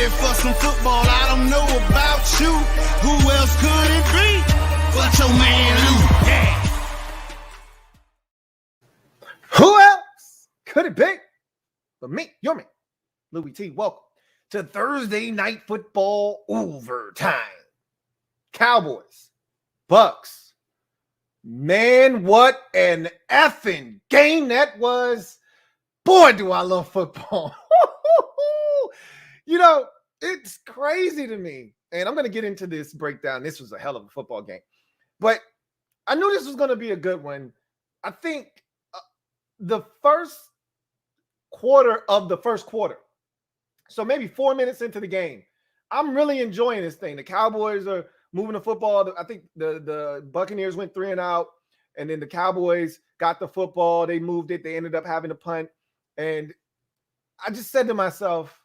ready for some football. I don't know about you. Who else could it be but your man Lou? Yeah. Who else could it be but me, your man, Louie T? Welcome to Thursday Night Football Overtime. Cowboys, Bucs. Man, what an effing game that was. Boy, do I love football. You know, it's crazy to me. And I'm going to get into this breakdown. This was a hell of a football game. But I knew this was going to be a good one. I think the first quarter of the first quarter, so maybe 4 minutes into the game, I'm really enjoying this thing. The Cowboys are moving the football. I think the Buccaneers went 3 and out, and then the Cowboys got the football. They moved it. They ended up having a punt. And I just said to myself,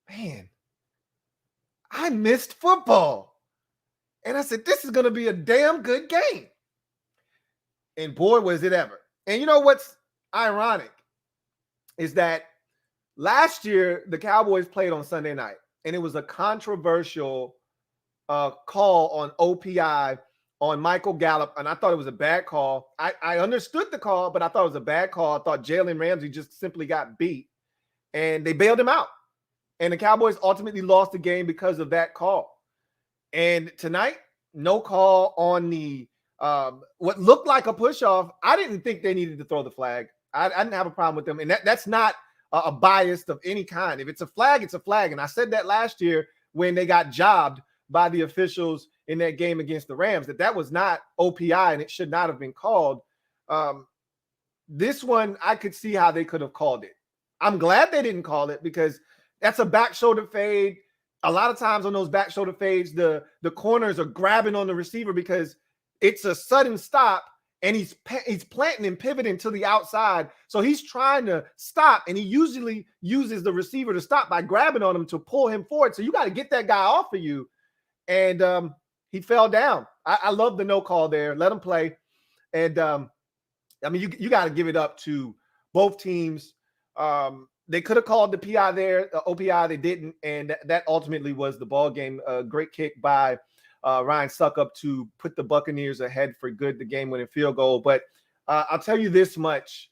man, I missed football. And I said, this is going to be a damn good game. And boy, was it ever. And you know what's ironic is that last year, the Cowboys played on Sunday night, and it was a controversial call on OPI on Michael Gallup, and I thought it was a bad call. I understood the call, but I thought it was a bad call. I thought Jalen Ramsey just simply got beat, and they bailed him out. And the Cowboys ultimately lost the game because of that call. And tonight, no call on the what looked like a push-off. I didn't think they needed to throw the flag. I didn't have a problem with them. And that's not a bias of any kind. If it's a flag, it's a flag. And I said that last year when they got jobbed by the officials in that game against the Rams, that was not OPI and it should not have been called. This one, I could see how they could have called it. I'm glad they didn't call it because that's a back shoulder fade. A lot of times on those back shoulder fades, the corners are grabbing on the receiver because it's a sudden stop and he's planting and pivoting to the outside. So he's trying to stop, and he usually uses the receiver to stop by grabbing on him to pull him forward. So you got to get that guy off of you. And he fell down. I love the no call there. Let him play. And I mean, you got to give it up to both teams. They could have called the PI there, OPI. They didn't, and that ultimately was the ball game. Great kick by Ryan Suckup to put the Buccaneers ahead for good, the game-winning field goal. But I'll tell you this much: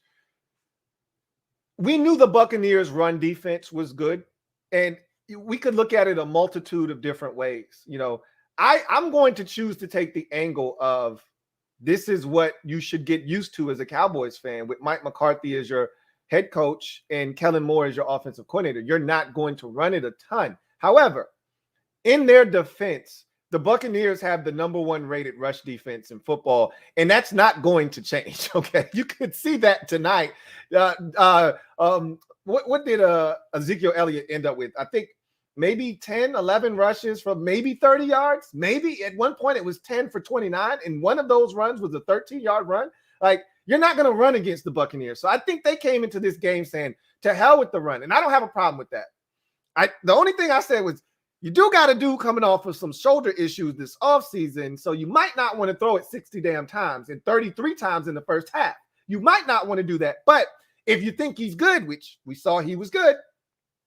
we knew the Buccaneers' run defense was good, and we could look at it a multitude of different ways. You know, I'm going to choose to take the angle of this is what you should get used to as a Cowboys fan, with Mike McCarthy as your head coach and Kellen Moore as your offensive coordinator. You're not going to run it a ton. However, in their defense, the Buccaneers have the #1 rated rush defense in football, and that's not going to change. Okay, you could see that tonight. What did Ezekiel Elliott end up with? I think maybe 10, 11 rushes for maybe 30 yards. Maybe at one point it was 10 for 29, and one of those runs was a 13-yard run. Like, you're not going to run against the Buccaneers. So I think they came into this game saying, to hell with the run. And I don't have a problem with that. The only thing I said was, you do got a dude coming off of some shoulder issues this offseason, so you might not want to throw it 60 damn times and 33 times in the first half. You might not want to do that. But if you think he's good, which we saw he was good,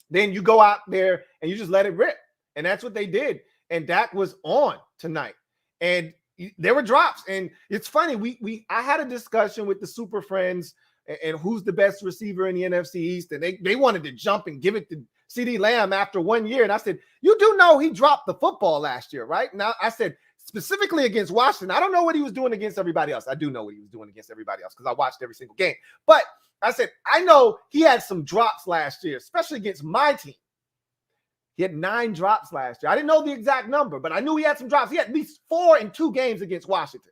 then you go out there and you just let it rip. And that's what they did. And Dak was on tonight. And there were drops. And it's funny, I had a discussion with the Super Friends and who's the best receiver in the NFC East. And they wanted to jump and give it to CeeDee Lamb after 1 year. And I said, you do know he dropped the football last year, right? Now, I said, specifically against Washington, I don't know what he was doing against everybody else. I do know what he was doing against everybody else because I watched every single game. But I said, I know he had some drops last year, especially against my team. He had 9 drops last year. I didn't know the exact number, but I knew he had some drops. He had at least 4 in 2 games against Washington.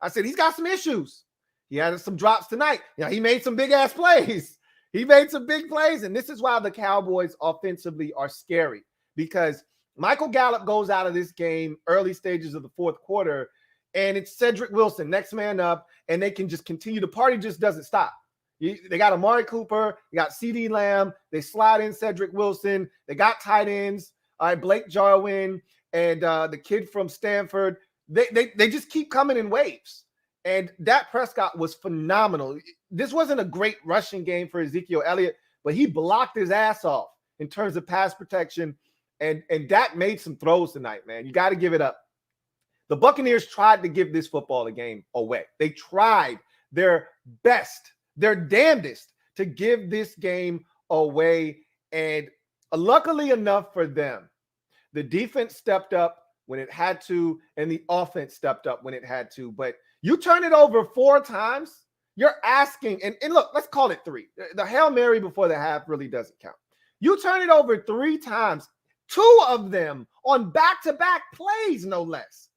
I said, he's got some issues. He had some drops tonight. You know, he made some big-ass plays. He made some big plays, and this is why the Cowboys offensively are scary, because Michael Gallup goes out of this game early stages of the fourth quarter, and it's Cedric Wilson, next man up, and they can just continue. The party just doesn't stop. They got Amari Cooper, they got CeeDee Lamb, they slide in Cedric Wilson, they got tight ends, Blake Jarwin, and the kid from Stanford. They just keep coming in waves. And Dak Prescott was phenomenal. This wasn't a great rushing game for Ezekiel Elliott, but he blocked his ass off in terms of pass protection. And Dak made some throws tonight, man. You got to give it up. The Buccaneers tried to give this football game away. They tried their best, their damnedest to give this game away. And luckily enough for them, the defense stepped up when it had to, and the offense stepped up when it had to. But you turn it over 4 times, you're asking, and look, let's call it 3. The Hail Mary before the half really doesn't count. You turn it over 3 times, 2 of them on back-to-back plays, no less.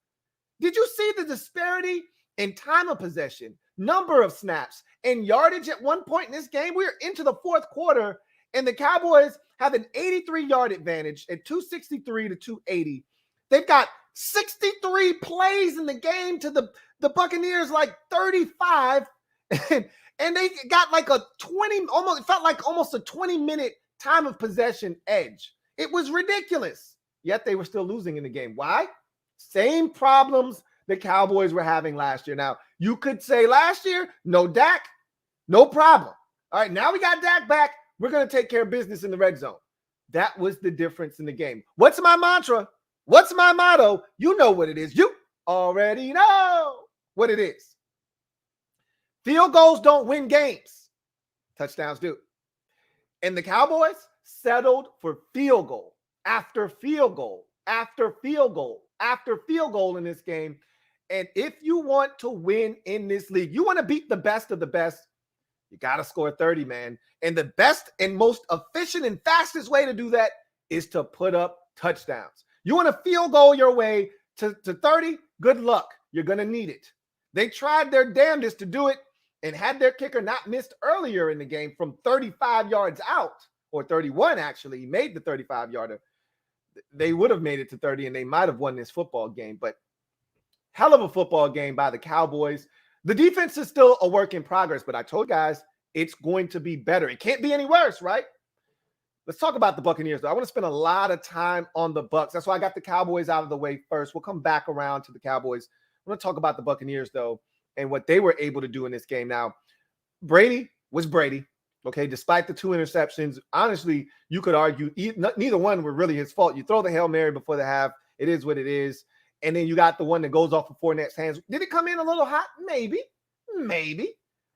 Did you see the disparity in time of possession, number of snaps, and yardage at one point in this game? We're into the 4th quarter, and the Cowboys have an 83-yard advantage at 263 to 280. They've got 63 plays in the game to the Buccaneers, like 35, and they got like a 20, almost, it felt like almost a 20-minute time of possession edge. It was ridiculous, yet they were still losing in the game. Why? Same problems the Cowboys were having last year. Now, you could say last year, no Dak, no problem. All right, now we got Dak back. We're going to take care of business in the red zone. That was the difference in the game. What's my mantra? What's my motto? You know what it is. You already know what it is. Field goals don't win games. Touchdowns do. And the Cowboys settled for field goal after field goal after field goal after field goal in this game. And if you want to win in this league, you want to beat the best of the best, you got to score 30, man. And the best and most efficient and fastest way to do that is to put up touchdowns. You want to field goal your way to 30? Good luck. You're going to need it. They tried their damnedest to do it, and had their kicker not missed earlier in the game from 35 yards out, or 31 actually, he made the 35-yarder, they would have made it to 30, and they might have won this football game. But hell of a football game by the Cowboys. The defense is still a work in progress, but I told you guys it's going to be better. It can't be any worse, right? Let's talk about the Buccaneers, though. I want to spend a lot of time on the Bucs. That's why I got the Cowboys out of the way first. We'll come back around to the Cowboys. I want to talk about the Buccaneers, though, and what they were able to do in this game. Now, Brady was Brady, okay? Despite the 2 interceptions, honestly, you could argue neither one were really his fault. You throw the Hail Mary before the half. It is what it is. And then you got the one that goes off of Fournette's hands. Did it come in a little hot? Maybe.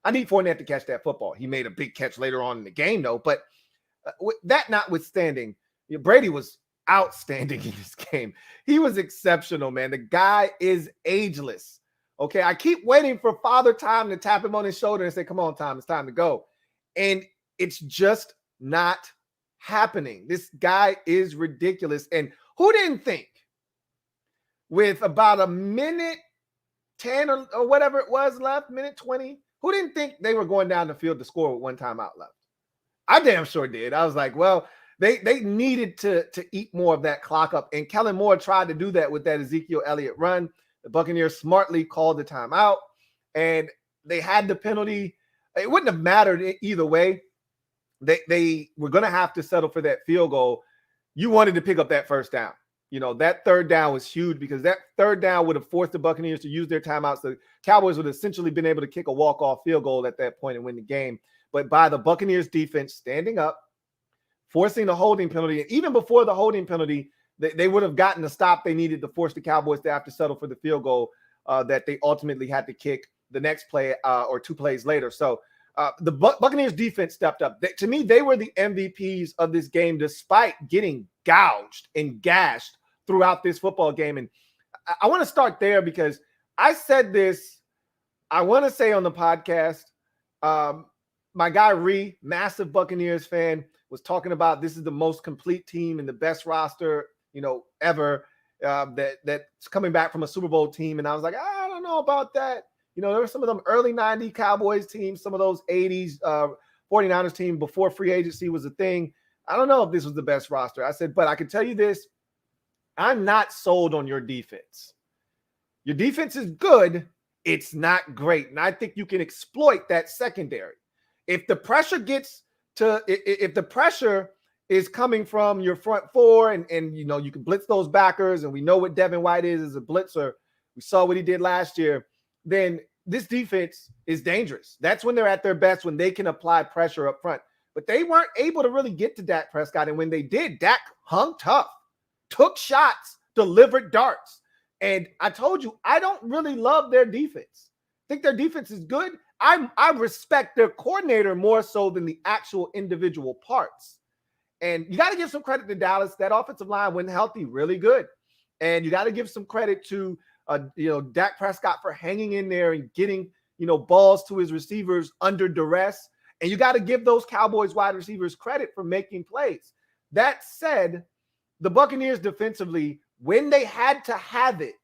I need Fournette to catch that football. He made a big catch later on in the game, though. But that notwithstanding, Brady was outstanding in this game. He was exceptional, man. The guy is ageless. Okay, I keep waiting for Father Time to tap him on his shoulder and say, come on, Tom, it's time to go. And it's just not happening. This guy is ridiculous. And who didn't think with about a minute 10 or whatever it was left, minute 20, who didn't think they were going down the field to score with 1 timeout left? I damn sure did. I was like, well, they needed to eat more of that clock up. And Kellen Moore tried to do that with that Ezekiel Elliott run. The Buccaneers smartly called the timeout, and they had the penalty. It wouldn't have mattered either way. They were going to have to settle for that field goal. You wanted to pick up that first down. You know, that third down was huge because that third down would have forced the Buccaneers to use their timeouts. The Cowboys would have essentially been able to kick a walk-off field goal at that point and win the game. But by the Buccaneers defense standing up, forcing the holding penalty, and even before the holding penalty, they would have gotten the stop they needed to force the Cowboys to have to settle for the field goal that they ultimately had to kick the next play or 2 plays later. So the Buccaneers defense stepped up. To me, they were the MVPs of this game, despite getting gouged and gashed throughout this football game. And I want to start there because I said this, I want to say on the podcast, my guy Ree, massive Buccaneers fan, was talking about this is the most complete team and the best roster, ever, that's coming back from a Super Bowl team. And I was like, I don't know about that. There were some of them early 90s Cowboys teams, some of those 80s 49ers team before free agency was a thing. I don't know if this was the best roster. I said, but I can tell you this, I'm not sold on your defense. Your defense is good. It's not great. And I think you can exploit that secondary. If the pressure if the pressure is coming from your front 4 and you can blitz those backers, and we know what Devin White is as a blitzer. We saw what he did last year. Then this defense is dangerous. That's when they're at their best, when they can apply pressure up front. but they weren't able to really get to Dak Prescott. And when they did, Dak hung tough, took shots, delivered darts. And I told you, I don't really love their defense. I think their defense is good. I respect their coordinator more so than the actual individual parts. And you got to give some credit to Dallas. That offensive line, when healthy, really good. And you got to give some credit to Dak Prescott for hanging in there and getting balls to his receivers under duress. And you got to give those Cowboys wide receivers credit for making plays. That said, the Buccaneers defensively, when they had to have it,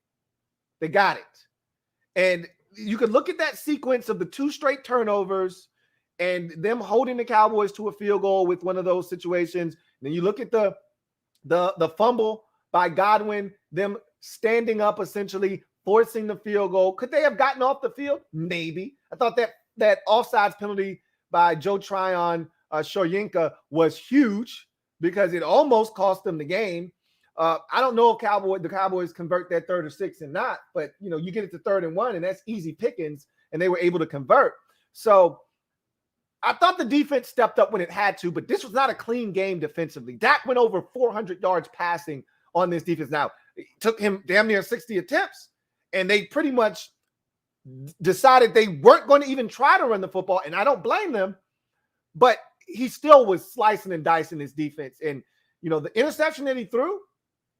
they got it. And you could look at that sequence of the 2 straight turnovers and them holding the Cowboys to a field goal with one of those situations. Then you look at the fumble by Godwin, them standing up, essentially forcing the field goal. Could they have gotten off the field? Maybe. I thought that offsides penalty by Joe Tryon Shoyinka was huge because it almost cost them the game. I don't know if the Cowboys convert that 3rd or 6 and not, but you get it to 3rd and 1, and that's easy pickings, and they were able to convert. So I thought the defense stepped up when it had to, but this was not a clean game defensively. Dak went over 400 yards passing on this defense. Now, it took him damn near 60 attempts, and they pretty much decided they weren't going to even try to run the football, and I don't blame them, but he still was slicing and dicing his defense. And, the interception that he threw,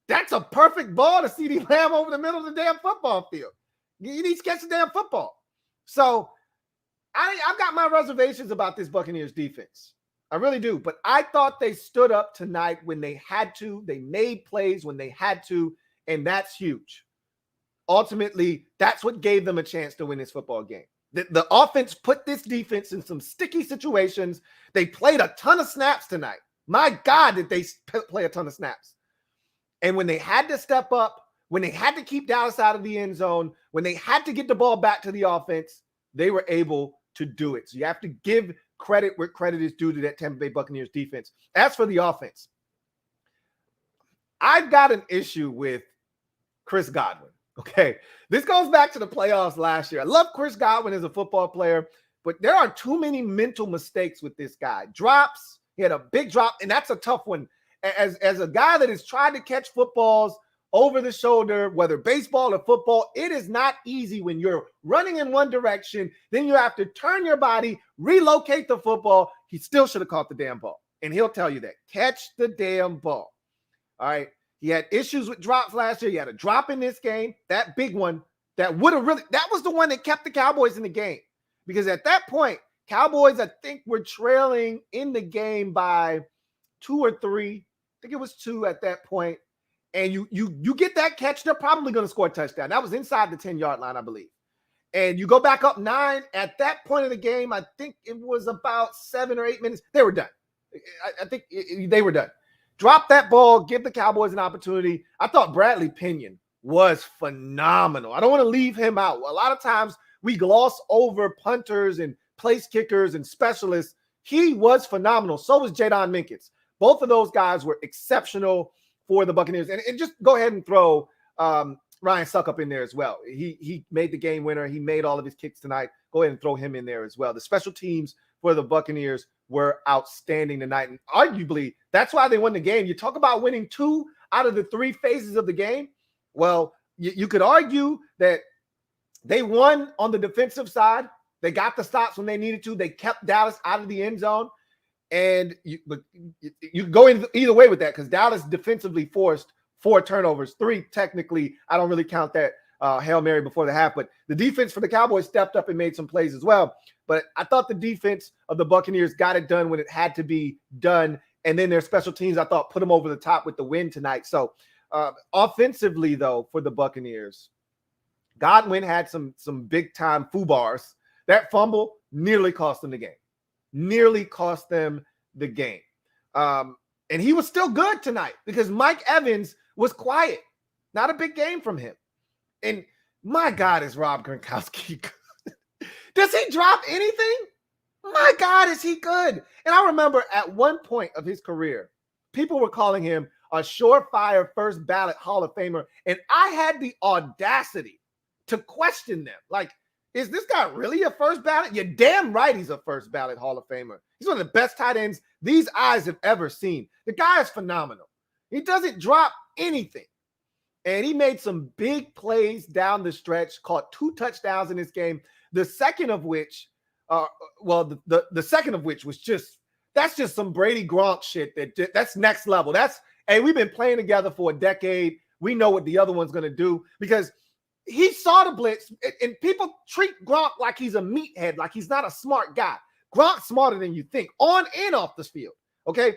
that's a perfect ball to CeeDee Lamb over the middle of the damn football field. He needs to catch the damn football. So I've got my reservations about this Buccaneers defense. I really do. But I thought they stood up tonight when they had to. They made plays when they had to, and that's huge. Ultimately, that's what gave them a chance to win this football game. The offense put this defense in some sticky situations. They played a ton of snaps tonight. My God, did they play a ton of snaps. And when they had to step up, when they had to keep Dallas out of the end zone, when they had to get the ball back to the offense, they were able to do it. So you have to give credit where credit is due to that Tampa Bay Buccaneers defense. As for the offense, I've got an issue with Chris Godwin. Okay, this goes back to the playoffs last year. I love Chris Godwin as a football player, but there are too many mental mistakes with this guy. Drops, he had a big drop, and that's a tough one. As a guy that has tried to catch footballs over the shoulder, whether baseball or football, it is not easy when you're running in one direction. Then you have to turn your body, relocate the football. He still should have caught the damn ball. And he'll tell you that. Catch the damn ball. All right. He had issues with drops last year. He had a drop in this game. That big one that was the one that kept the Cowboys in the game. Because at that point, Cowboys, I think, were trailing in the game by 2 or 3. I think it was 2 at that point. And you get that catch, they're probably going to score a touchdown. That was inside the 10-yard line, I believe. And you go back up 9. At that point of the game, I think it was about 7 or 8 minutes. They were done. I think they were done. Drop that ball, give the Cowboys an opportunity. I thought Bradley Pinion was phenomenal. I don't want to leave him out. A lot of times we gloss over punters and place kickers and specialists. He was phenomenal. So was Jadon Minkins. Both of those guys were exceptional for the Buccaneers. And just go ahead and throw Ryan Suckup in there as well. He made the game winner. He made all of his kicks tonight. Go ahead and throw him in there as well. The special teams for the Buccaneers were outstanding tonight. And arguably, that's why they won the game. You talk about winning 2 out of the 3 phases of the game. Well, you could argue that they won on the defensive side. They got the stops when they needed to. They kept Dallas out of the end zone. And you go either way with that because Dallas defensively forced 4 turnovers, 3 technically. I don't really count that Hail Mary before the half, but the defense for the Cowboys stepped up and made some plays as well. But I thought the defense of the Buccaneers got it done when it had to be done. And then their special teams, I thought, put them over the top with the win tonight. So offensively, though, for the Buccaneers, Godwin had some big-time foobars. That fumble nearly cost them the game. Nearly cost them the game. And he was still good tonight because Mike Evans was quiet. Not a big game from him. And my God, is Rob Gronkowski good? Does he drop anything? My God, is he good? And I remember at one point of his career, people were calling him a surefire first ballot Hall of Famer. And I had the audacity to question them. Like, Is this guy really a first ballot? You're damn right he's a first ballot Hall of Famer. He's one of the best tight ends these eyes have ever seen. The guy is phenomenal. He doesn't drop anything. And he made some big plays down the stretch, caught 2 touchdowns in this game. The second of which, the second of which was that's just some Brady Gronk shit. That's next level. Hey, we've been playing together for a decade. We know what the other one's going to do because he saw the blitz, and people treat Gronk like he's a meathead, like he's not a smart guy. Gronk's smarter than you think, on and off this field, okay?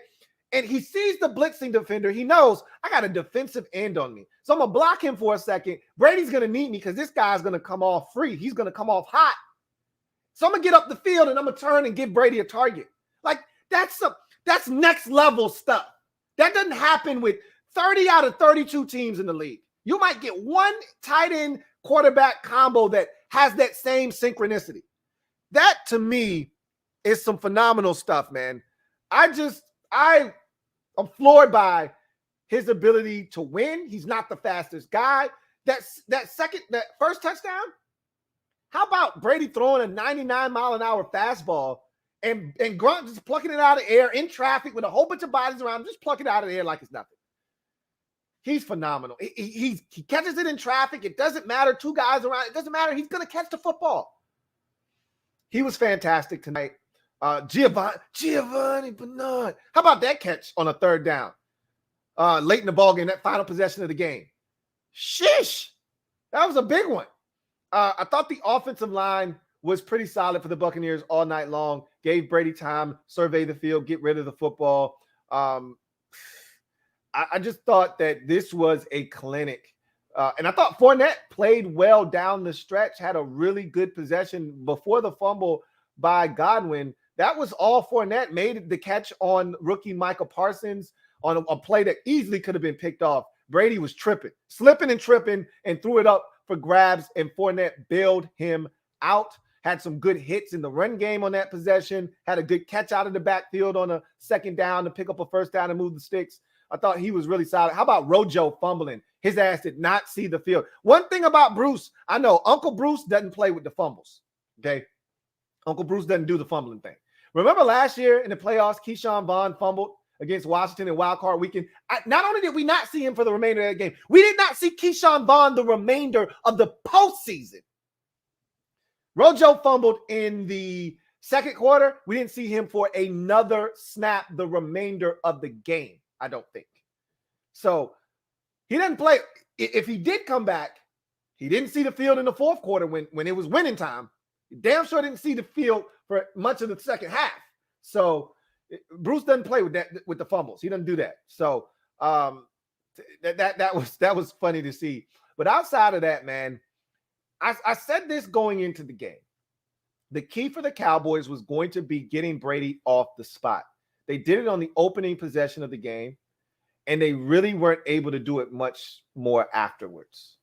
And he sees the blitzing defender. He knows, I got a defensive end on me. So I'm going to block him for a second. Brady's going to need me because this guy's going to come off free. He's going to come off hot. So I'm going to get up the field, and I'm going to turn and give Brady a target. Like, that's next level stuff. That doesn't happen with 30 out of 32 teams in the league. You might get one tight end quarterback combo that has that same synchronicity. That, to me, is some phenomenal stuff, man. I'm floored by his ability to win. He's not the fastest guy. That first touchdown, how about Brady throwing a 99-mile-an-hour fastball and Gronk just plucking it out of the air in traffic with a whole bunch of bodies around him, just plucking it out of the air like it's nothing. He's phenomenal. He catches it in traffic. It doesn't matter. 2 guys around. It doesn't matter. He's going to catch the football. He was fantastic tonight. Giovanni Bernard. How about that catch on a 3rd down? Late in the ballgame, that final possession of the game. Shish. That was a big one. I thought the offensive line was pretty solid for the Buccaneers all night long. Gave Brady time, survey the field, get rid of the football. I just thought that this was a clinic. And I thought Fournette played well down the stretch, had a really good possession before the fumble by Godwin. That was all Fournette. Made the catch on rookie Micah Parsons on a play that easily could have been picked off. Brady was slipping and tripping, and threw it up for grabs, and Fournette bailed him out. Had some good hits in the run game on that possession. Had a good catch out of the backfield on a 2nd down to pick up a 1st down and move the sticks. I thought he was really solid. How about Rojo fumbling? His ass did not see the field. One thing about Bruce, I know Uncle Bruce doesn't play with the fumbles, okay? Uncle Bruce doesn't do the fumbling thing. Remember last year in the playoffs, Keyshawn Vaughn fumbled against Washington in Wild Card Weekend? Not only did we not see him for the remainder of that game, we did not see Keyshawn Vaughn the remainder of the postseason. Rojo fumbled in the 2nd quarter. We didn't see him for another snap the remainder of the game, I don't think. So he doesn't play. If he did come back, he didn't see the field in the 4th quarter when it was winning time. He damn sure didn't see the field for much of the second half. So Bruce doesn't play with the fumbles. He doesn't do that. So that was funny to see. But outside of that, man, I said this going into the game. The key for the Cowboys was going to be getting Brady off the spot. They did it on the opening possession of the game, and they really weren't able to do it much more afterwards.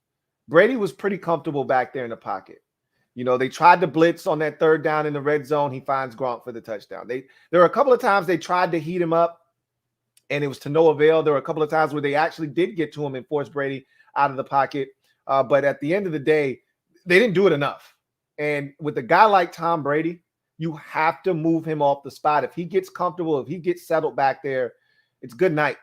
Brady was pretty comfortable back there in the pocket. You know, they tried to blitz on that 3rd down in the red zone. He finds Gronk for the touchdown. There were a couple of times they tried to heat him up, and it was to no avail. There were a couple of times where they actually did get to him and force Brady out of the pocket. But at the end of the day, they didn't do it enough. And with a guy like Tom Brady, you have to move him off the spot. If he gets comfortable, if he gets settled back there, it's good night.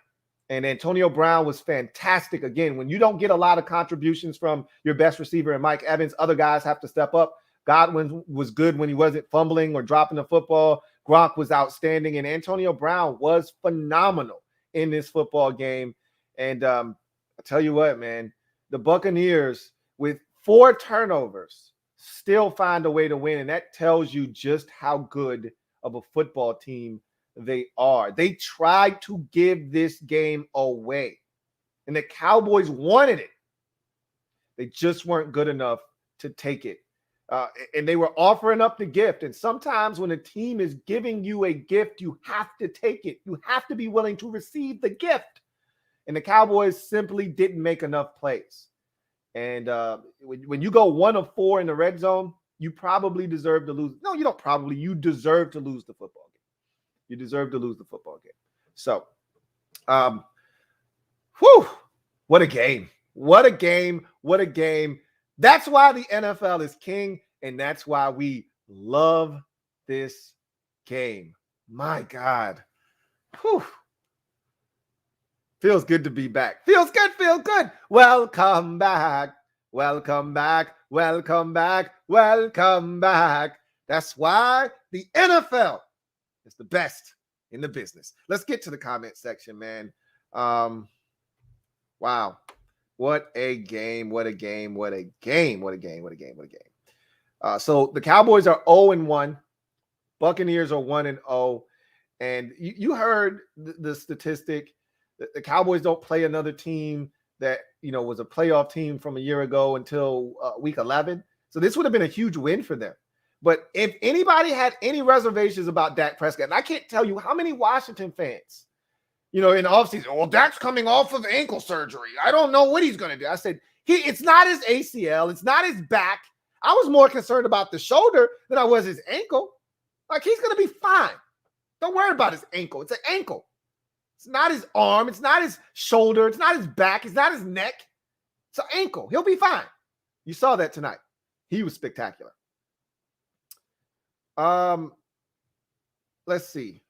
And Antonio Brown was fantastic. Again, when you don't get a lot of contributions from your best receiver and Mike Evans, other guys have to step up. Godwin was good when he wasn't fumbling or dropping the football. Gronk was outstanding. And Antonio Brown was phenomenal in this football game. And I tell you what, man, the Buccaneers with 4 turnovers still find a way to win. And that tells you just how good of a football team they are. They tried to give this game away, and the Cowboys wanted it. They just weren't good enough to take it. And they were offering up the gift. And sometimes when a team is giving you a gift, you have to take it. You have to be willing to receive the gift. And the Cowboys simply didn't make enough plays. And when you go 1 of 4 in the red zone, you probably deserve to lose. No, you don't probably. You deserve to lose the football game. You deserve to lose the football game. So, what a game. What a game. What a game. That's why the NFL is king. And that's why we love this game. My God. Whew. Feels good to be back. Feels good. Welcome back. Welcome back. Welcome back. Welcome back. That's why the NFL is the best in the business. Let's get to the comment section, man. Wow. What a game. What a game. What a game. What a game. What a game. What a game. So the Cowboys are 0-1. Buccaneers are 1-0. And you heard the statistic. The Cowboys don't play another team that, was a playoff team from a year ago until week 11. So this would have been a huge win for them. But if anybody had any reservations about Dak Prescott, and I can't tell you how many Washington fans, in the offseason, well, Dak's coming off of ankle surgery. I don't know what he's going to do. I said, it's not his ACL. It's not his back. I was more concerned about the shoulder than I was his ankle. Like, he's going to be fine. Don't worry about his ankle. It's an ankle. It's not his arm. It's not his shoulder. It's not his back. It's not his neck. It's an ankle. He'll be fine. You saw that tonight. He was spectacular. Let's see.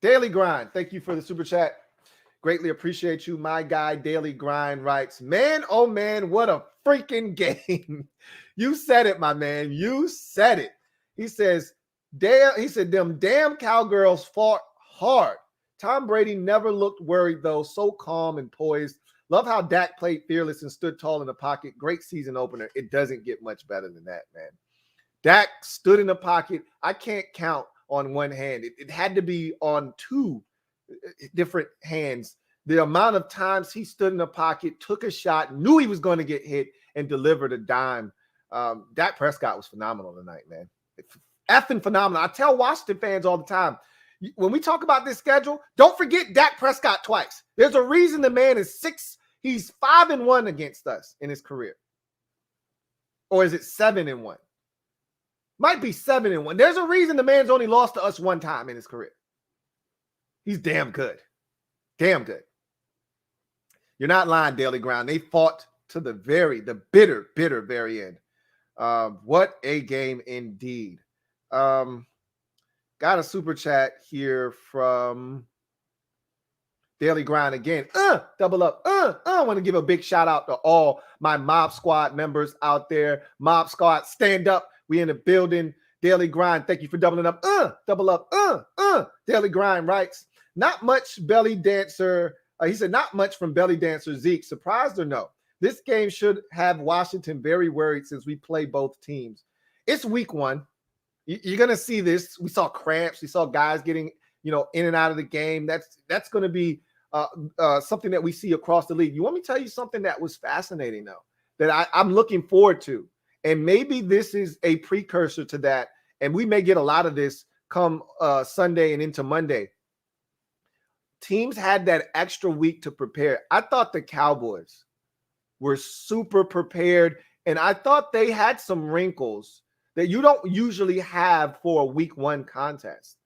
Daily Grind, thank you for the super chat. Greatly appreciate you. My guy, Daily Grind, writes, man, oh man, what a freaking game. You said it, my man. You said it. He says, them damn Cowgirls fought hard. Tom Brady never looked worried, though. So calm and poised. Love how Dak played fearless and stood tall in the pocket. Great season opener. It doesn't get much better than that, man. Dak stood in the pocket. I can't count on one hand. It had to be on two different hands. The amount of times he stood in the pocket, took a shot, knew he was going to get hit, and delivered a dime. Dak Prescott was phenomenal tonight, man. Effing phenomenal. I tell Washington fans all the time, when we talk about this schedule, don't forget Dak Prescott twice. There's a reason the man is he's 5-1 against us in his career. Or is it 7-1? Might be 7-1. There's a reason the man's only lost to us one time in his career. He's damn good. Damn good. You're not lying, Daily Ground. They fought to the bitter very end. What a game indeed. Got a super chat here from Daily Grind again. Double up. I want to give a big shout out to all my Mob Squad members out there. Mob Squad, stand up. We in the building. Daily Grind, thank you for doubling up. Double up. Daily Grind writes, not much belly dancer. He said, not much from belly dancer Zeke. Surprised or no? This game should have Washington very worried since we play both teams. It's week 1. You're going to see this. We saw cramps. We saw guys getting, in and out of the game. That's going to be something that we see across the league. You want me to tell you something that was fascinating, though, that I'm looking forward to? And maybe this is a precursor to that. And we may get a lot of this come Sunday and into Monday. Teams had that extra week to prepare. I thought the Cowboys were super prepared, and I thought they had some wrinkles that you don't usually have for a week 1 contest.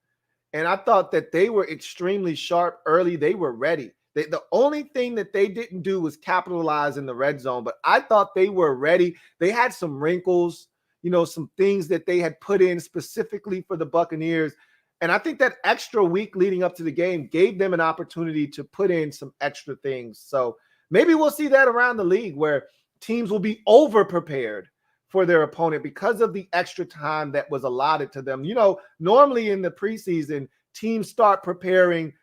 And I thought that they were extremely sharp early. They were ready. The only thing that they didn't do was capitalize in the red zone, but I thought they were ready. They had some wrinkles, some things that they had put in specifically for the Buccaneers. And I think that extra week leading up to the game gave them an opportunity to put in some extra things. So maybe we'll see that around the league where teams will be over-prepared for their opponent because of the extra time that was allotted to them. Normally in the preseason, teams start preparing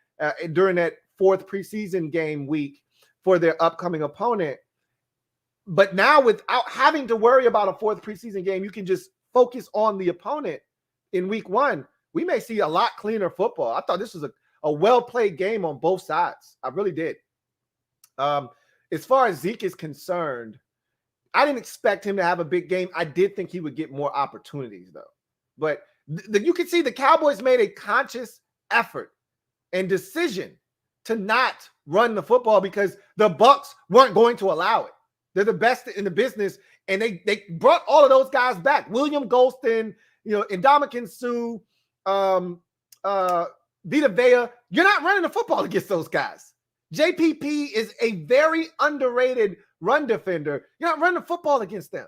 during that 4th preseason game week for their upcoming opponent. But now without having to worry about a 4th preseason game, you can just focus on the opponent in week 1. We may see a lot cleaner football. I thought this was a well-played game on both sides. I really did. As far as Zeke is concerned, I didn't expect him to have a big game. I did think he would get more opportunities, though. But you can see the Cowboys made a conscious effort and decision to not run the football because the Bucs weren't going to allow it. They're the best in the business, and they brought all of those guys back. William Golston, Ndamukong Suh, Vita Vea. You're not running the football against those guys. JPP is a very underrated run defender. You're not running the football against them.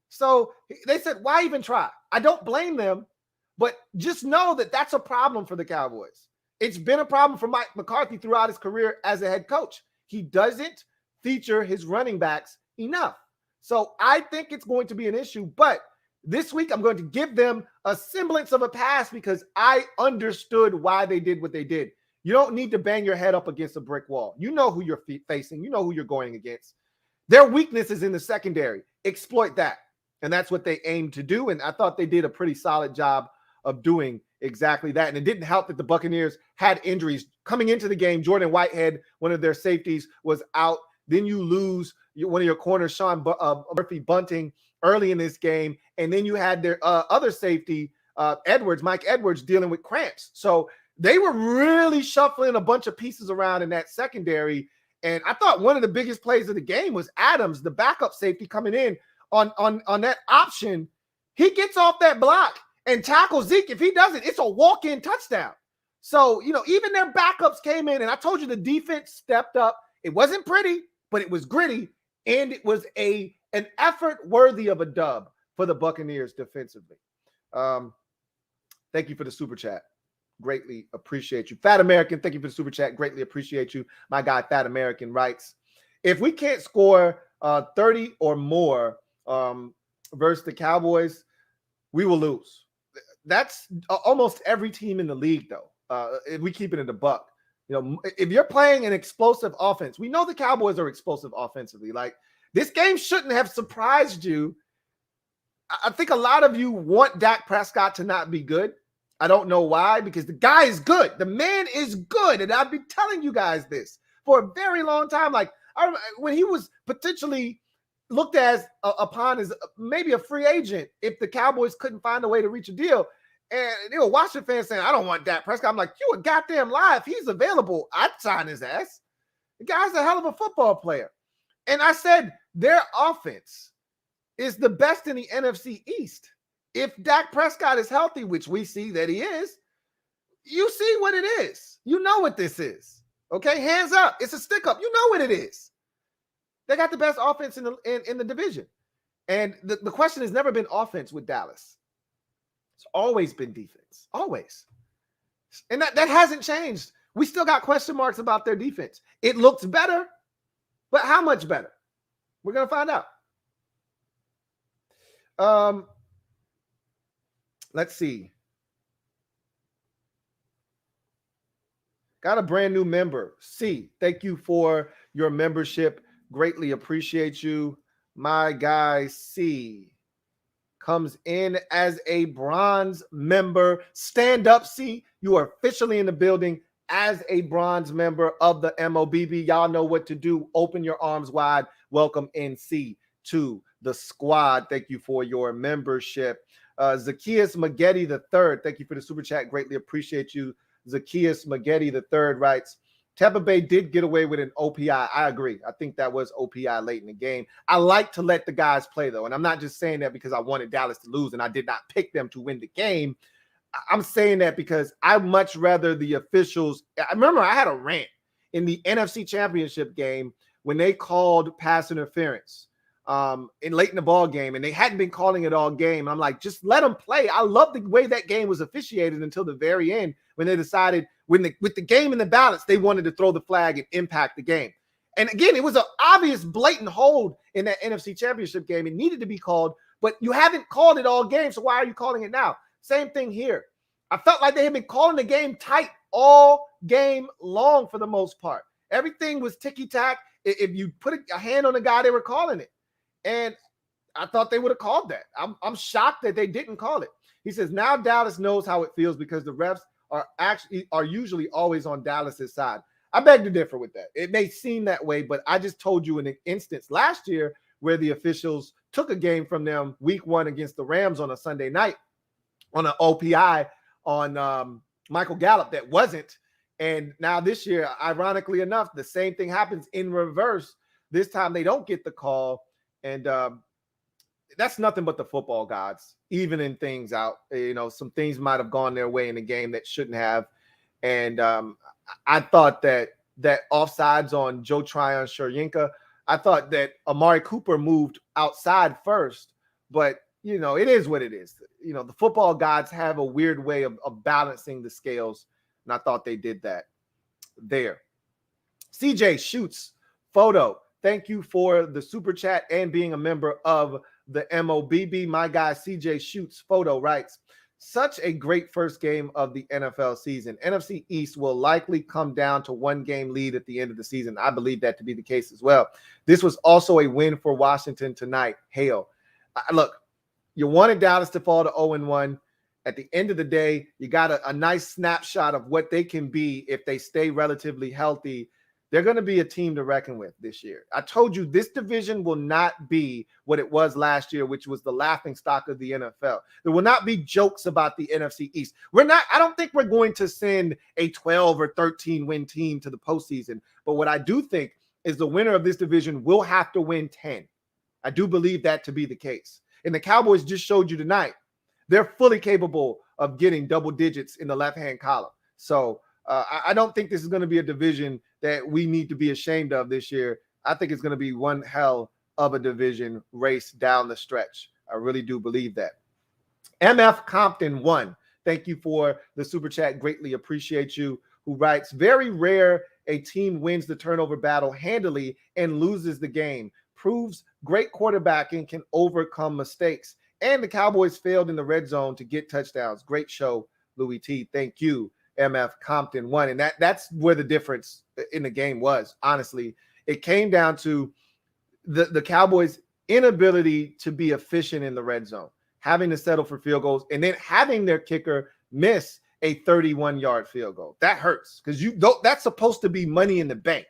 So they said, why even try? I don't blame them, but just know that that's a problem for the Cowboys. It's been a problem for Mike McCarthy throughout his career as a head coach. He doesn't feature his running backs enough. So I think it's going to be an issue, but this week I'm going to give them a semblance of a pass because I understood why they did what they did. You don't need to bang your head up against a brick wall. You know who you're facing. You know who you're going against. Their weakness is in the secondary. Exploit that. And that's what they aimed to do. And I thought they did a pretty solid job of doing exactly that. And it didn't help that the Buccaneers had injuries coming into the game. Jordan Whitehead, one of their safeties, was out. Then you lose one of your corners, Sean Murphy Bunting, early in this game. And then you had their other safety, Mike Edwards, dealing with cramps. So they were really shuffling a bunch of pieces around in that secondary. And I thought one of the biggest plays of the game was Adams, the backup safety, coming in on that option. He gets off that block and tackles Zeke. If he doesn't, it's a walk-in touchdown. So, even their backups came in, and I told you the defense stepped up. It wasn't pretty, but it was gritty, and it was an effort worthy of a dub for the Buccaneers defensively. Thank you for the super chat. Greatly appreciate you. Fat American, thank you for the super chat. Greatly appreciate you. My guy, Fat American, writes, if we can't score 30 or more versus the Cowboys, we will lose. That's almost every team in the league, though. If we keep it in the buck, if you're playing an explosive offense, we know the Cowboys are explosive offensively. Like, this game shouldn't have surprised you. I think a lot of you want Dak Prescott to not be good. I don't know why, because the guy is good. The man is good. And I've been telling you guys this for a very long time. Like, when he was potentially looked upon as maybe a free agent if the Cowboys couldn't find a way to reach a deal. And Washington fans saying, I don't want Dak Prescott. I'm like, you a goddamn lie. If he's available, I'd sign his ass. The guy's a hell of a football player. And I said their offense is the best in the NFC East. If Dak Prescott is healthy, which we see that he is, you see what it is. You know what this is. Okay, hands up. It's a stick up. You know what it is. They got the best offense in the division. And the question has never been offense with Dallas. It's always been defense. Always. And that hasn't changed. We still got question marks about their defense. It looks better, but how much better? We're going to find out. Let's see. Got a brand new member. C, thank you for your membership. Greatly appreciate you. My guy C comes in as a bronze member. Stand up, C. You are officially in the building as a bronze member of the MOBB. Y'all know what to do. Open your arms wide. Welcome in, C, to the squad. Thank you for your membership. Zacchaeus Maggette III, thank you for the super chat. Greatly appreciate you. Zacchaeus Maggette III writes, Tampa Bay did get away with an OPI. I agree. I think that was OPI late in the game. I like to let the guys play, though. And I'm not just saying that because I wanted Dallas to lose and I did not pick them to win the game. I'm saying that because I much rather the officials. I remember I had a rant in the NFC Championship game when they called pass interference late in the ball game, and they hadn't been calling it all game. I'm like, just let them play. I love the way that game was officiated until the very end when they decided with the game in the balance, they wanted to throw the flag and impact the game. And again, it was an obvious blatant hold in that NFC Championship game. It needed to be called, but you haven't called it all game. So why are you calling it now? Same thing here. I felt like they had been calling the game tight all game long for the most part. Everything was ticky-tack. If you put a hand on the guy, they were calling it. And I thought they would have called that. I'm shocked that they didn't call it. He says, now Dallas knows how it feels because the refs are usually always on Dallas's side. I beg to differ with that. It may seem that way, but I just told you an instance last year where the officials took a game from them week 1 against the Rams on a Sunday night on an OPI on Michael Gallup that wasn't. And now this year, ironically enough, the same thing happens in reverse. This time they don't get the call. And that's nothing but the football gods, evening things out. Some things might have gone their way in the game that shouldn't have. And I thought that offsides on Joe Tryon Shoyinka, I thought that Amari Cooper moved outside first, but it is what it is. The football gods have a weird way of balancing the scales, and I thought they did that there. CJ Shoots photo. Thank you for the super chat and being a member of the MOBB. My guy CJ Shoots photo writes, such a great first game of the NFL season. NFC East will likely come down to 1-game lead at the end of the season. I believe that to be the case as well. This was also a win for Washington tonight. Hail. Look, you wanted Dallas to fall to 0-1. At the end of the day, you got a nice snapshot of what they can be if they stay relatively healthy. They're going to be a team to reckon with this year. I told you this division will not be what it was last year, which was the laughingstock of the NFL. There will not be jokes about the NFC East. I don't think we're going to send a 12 or 13 win team to the postseason. But what I do think is the winner of this division will have to win 10. I do believe that to be the case. And the Cowboys just showed you tonight, they're fully capable of getting double digits in the left-hand column. So I don't think this is going to be a division that we need to be ashamed of this year. I think it's going to be one hell of a division race down the stretch. I really do believe that. MF Compton 1. Thank you for the super chat. Greatly appreciate you. Who writes, very rare a team wins the turnover battle handily and loses the game. Proves great quarterbacking can overcome mistakes. And the Cowboys failed in the red zone to get touchdowns. Great show, Louie T. Thank you, MF Compton 1. And that's where the difference in the game was, honestly. It came down to the Cowboys' inability to be efficient in the red zone, having to settle for field goals, and then having their kicker miss a 31-yard field goal. That hurts because that's supposed to be money in the bank.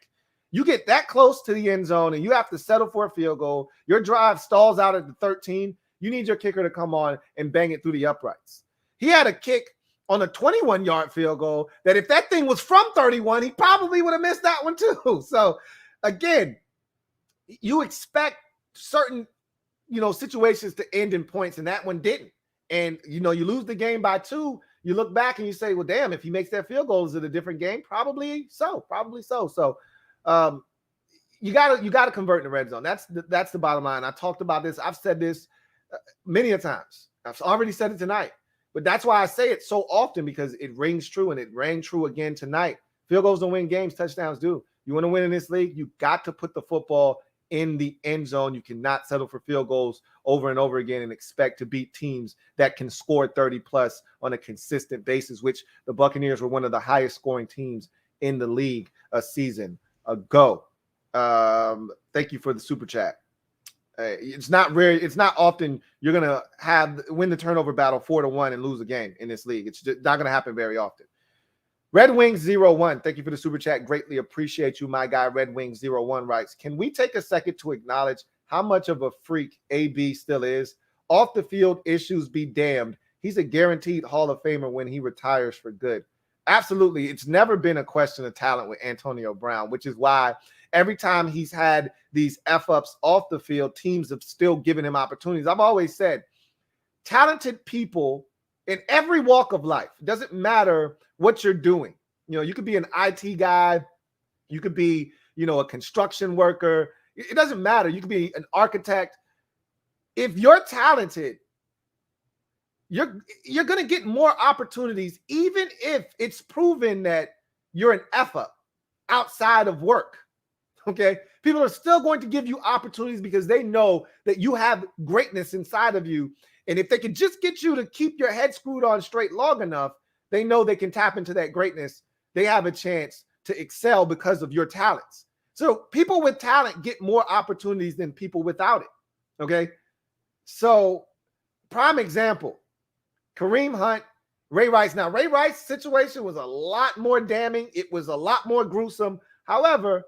You get that close to the end zone and you have to settle for a field goal. Your drive stalls out at the 13. You need your kicker to come on and bang it through the uprights. He had a kick on a 21-yard field goal that if that thing was from 31, he probably would have missed that one too. So, again, you expect certain, situations to end in points, and that one didn't. And, you lose the game by 2. You look back and you say, well, damn, if he makes that field goal, is it a different game? Probably so. So, you gotta convert in the red zone. That's the bottom line. I talked about this. I've said this many a times. I've already said it tonight, but that's why I say it so often, because it rings true, and it rang true again tonight. Field goals don't win games, touchdowns do. You want to win in this league, you got to put the football in the end zone. You cannot settle for field goals over and over again and expect to beat teams that can score 30 plus on a consistent basis, which the Buccaneers were one of the highest scoring teams in the league a season ago. Thank you for the super chat. It's not rare. It's not often you're going to win the turnover battle 4-1 and lose a game in this league. It's just not going to happen very often. Red Wings 01. Thank you for the super chat. Greatly appreciate you, my guy. Red Wings 01 writes, can we take a second to acknowledge how much of a freak AB still is? Off the field issues be damned. He's a guaranteed Hall of Famer when he retires for good. Absolutely. It's never been a question of talent with Antonio Brown, which is why every time he's had these F-ups off the field, teams have still given him opportunities. I've always said, talented people in every walk of life, it doesn't matter what you're doing. You could be an IT guy. You could be, a construction worker. It doesn't matter. You could be an architect. If you're talented, you're going to get more opportunities, even if it's proven that you're an F-up outside of work. Okay, people are still going to give you opportunities because they know that you have greatness inside of you. And if they can just get you to keep your head screwed on straight long enough, they know they can tap into that greatness. They have a chance to excel because of your talents. So people with talent get more opportunities than people without it. Okay, so prime example, Kareem Hunt, Ray Rice. Now, Ray Rice's situation was a lot more damning. It was a lot more gruesome. However,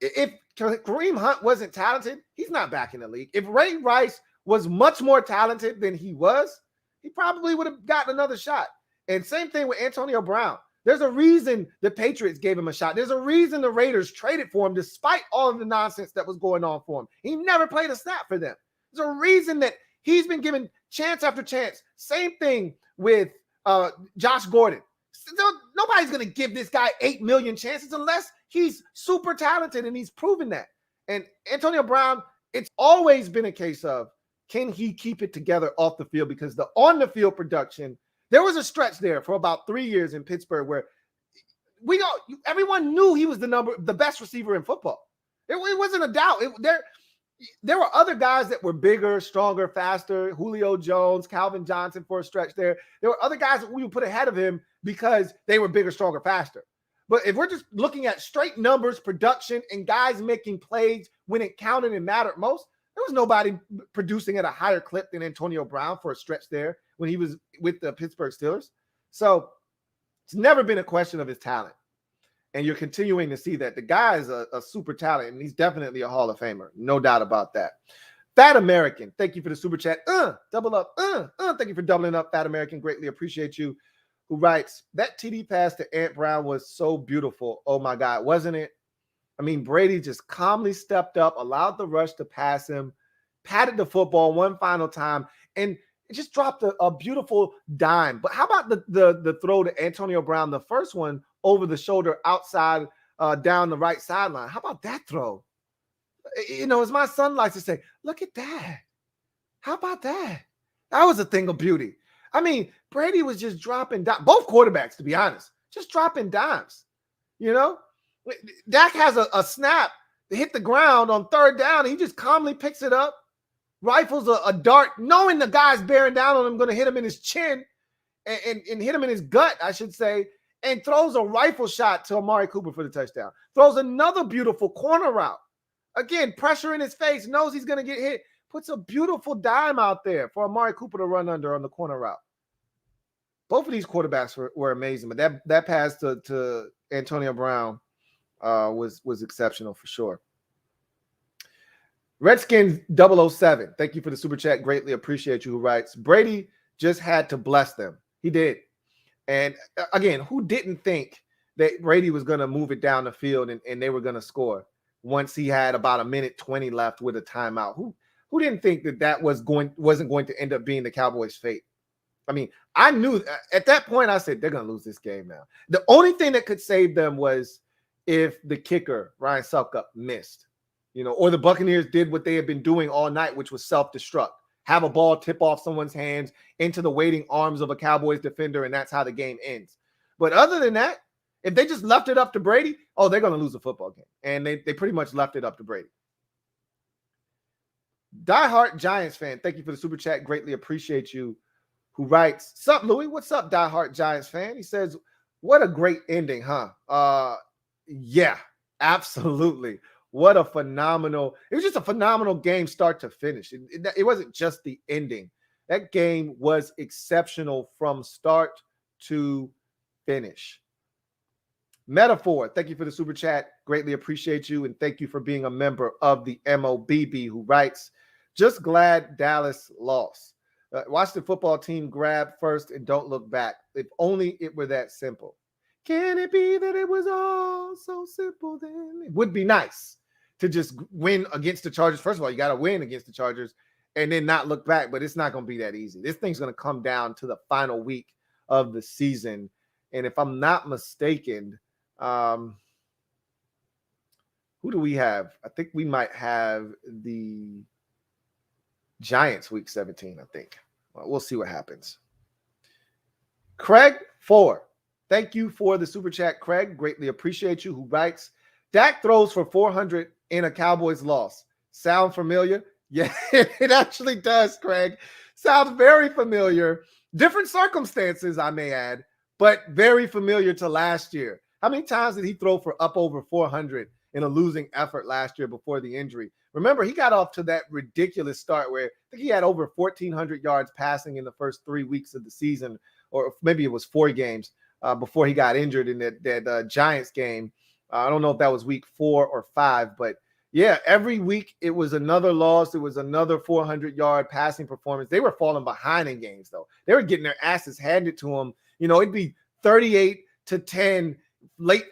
if Kareem Hunt wasn't talented, he's not back in the league. If Ray Rice was much more talented than he was, he probably would have gotten another shot. And same thing with Antonio Brown. There's a reason the Patriots gave him a shot. There's a reason the Raiders traded for him despite all of the nonsense that was going on for him. He never played a snap for them. There's a reason that he's been given chance after chance. Same thing with Josh Gordon. Nobody's going to give this guy 8 million chances unless he's super talented, and he's proven that. And Antonio Brown, it's always been a case of, can he keep it together off the field? Because the on-the-field production, there was a stretch there for about 3 years in Pittsburgh where everyone knew he was the best receiver in football. It wasn't a doubt. There were other guys that were bigger, stronger, faster. Julio Jones, Calvin Johnson for a stretch there. There were other guys that we would put ahead of him because they were bigger, stronger, faster. But if we're just looking at straight numbers, production, and guys making plays when it counted and mattered most, there was nobody producing at a higher clip than Antonio Brown for a stretch there when he was with the Pittsburgh Steelers. So it's never been a question of his talent. And you're continuing to see that. The guy is a super talent, and he's definitely a Hall of Famer. No doubt about that. Fat American, thank you for the super chat. Double up. Thank you for doubling up, Fat American. Greatly appreciate you. Who writes, that TD pass to Ant Brown was so beautiful. Oh, my God, wasn't it? I mean, Brady just calmly stepped up, allowed the rush to pass him, patted the football one final time, and it just dropped a beautiful dime. But how about the throw to Antonio Brown, the first one over the shoulder outside down the right sideline? How about that throw? You know, as my son likes to say, look at that. How about that? That was a thing of beauty. I mean, Brady was just dropping dimes. Both quarterbacks, to be honest, just dropping dimes. You know, Dak has a snap to hit the ground on third down. And he just calmly picks it up, rifles a dart, knowing the guy's bearing down on him, going to hit him in his chin and hit him in his gut, I should say, and throws a rifle shot to Amari Cooper for the touchdown. Throws another beautiful corner route. Again, pressure in his face, knows he's going to get hit. Puts a beautiful dime out there for Amari Cooper to run under on the corner route. Both of these quarterbacks were amazing, but that pass to Antonio Brown was exceptional for sure. Redskins 007, thank you for the super chat. Greatly appreciate you. Who writes, Brady just had to bless them. He did. And again, who didn't think that Brady was going to move it down the field and they were going to score once he had about 1:20 left with a timeout? Who didn't think that wasn't going to end up being the Cowboys' fate? I mean, I knew at that point, I said, they're going to lose this game now. The only thing that could save them was if the kicker, Ryan Succop, missed, you know, or the Buccaneers did what they had been doing all night, which was self-destruct. Have a ball tip off someone's hands into the waiting arms of a Cowboys defender, and that's how the game ends. But other than that, if they just left it up to Brady, they're going to lose a football game. And they pretty much left it up to Brady. Diehard Giants fan, thank you for the super chat. Greatly appreciate you. Who writes, sup, Louie? What's up, diehard Giants fan? He says, what a great ending, huh? Yeah, absolutely. What a phenomenal, it was just a phenomenal game start to finish. It wasn't just the ending. That game was exceptional from start to finish. Metaphor, thank you for the super chat. Greatly appreciate you. And thank you for being a member of the MOBB, who writes, just glad Dallas lost. Watch the football team grab first and don't look back. If only it were that simple. Can it be that it was all so simple then? It would be nice to just win against the Chargers. First of all, you got to win against the Chargers and then not look back, but it's not going to be that easy. This thing's going to come down to the final week of the season. And if I'm not mistaken, who do we have? I think we might have the Giants week 17, I think. We'll see what happens. Craig 4. Thank you for the super chat, Craig. Greatly appreciate you. Who writes, Dak throws for 400 in a Cowboys loss. Sound familiar? Yeah, it actually does, Craig. Sounds very familiar. Different circumstances, I may add, but very familiar to last year. How many times did he throw for up over 400 in a losing effort last year before the injury? Remember, he got off to that ridiculous start where I think he had over 1,400 yards passing in the first 3 weeks of the season, or maybe it was 4 games before he got injured in that Giants game. I don't know if that was week 4 or 5, but yeah, every week it was another loss. It was another 400-yard passing performance. They were falling behind in games, though. They were getting their asses handed to them. You know, it'd be 38-10 late,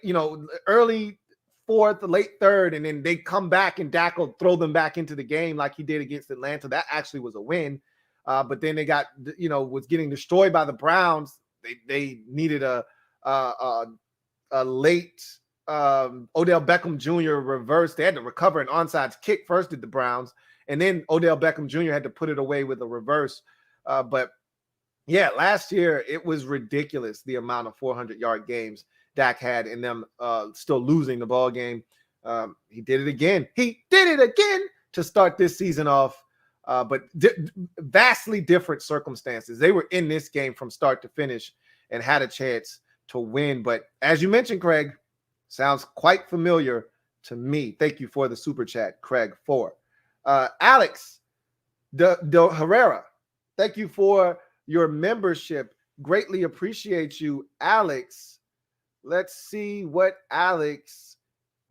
early fourth, late third, and then they come back and Dak will throw them back into the game like he did against Atlanta. That actually was a win. But then they got, was getting destroyed by the Browns. They needed a late Odell Beckham Jr. reversed. They had to recover an onside kick first, did the Browns, and then Odell Beckham Jr. had to put it away with a reverse. But yeah, last year it was ridiculous the amount of 400-yard games Dak had in them still losing the ball game. He did it again. He did it again to start this season off. But vastly different circumstances. They were in this game from start to finish and had a chance to win. But as you mentioned, Craig, sounds quite familiar to me. Thank you for the super chat, Craig 4. Alex De Herrera, thank you for your membership. Greatly appreciate you, Alex. Let's see what Alex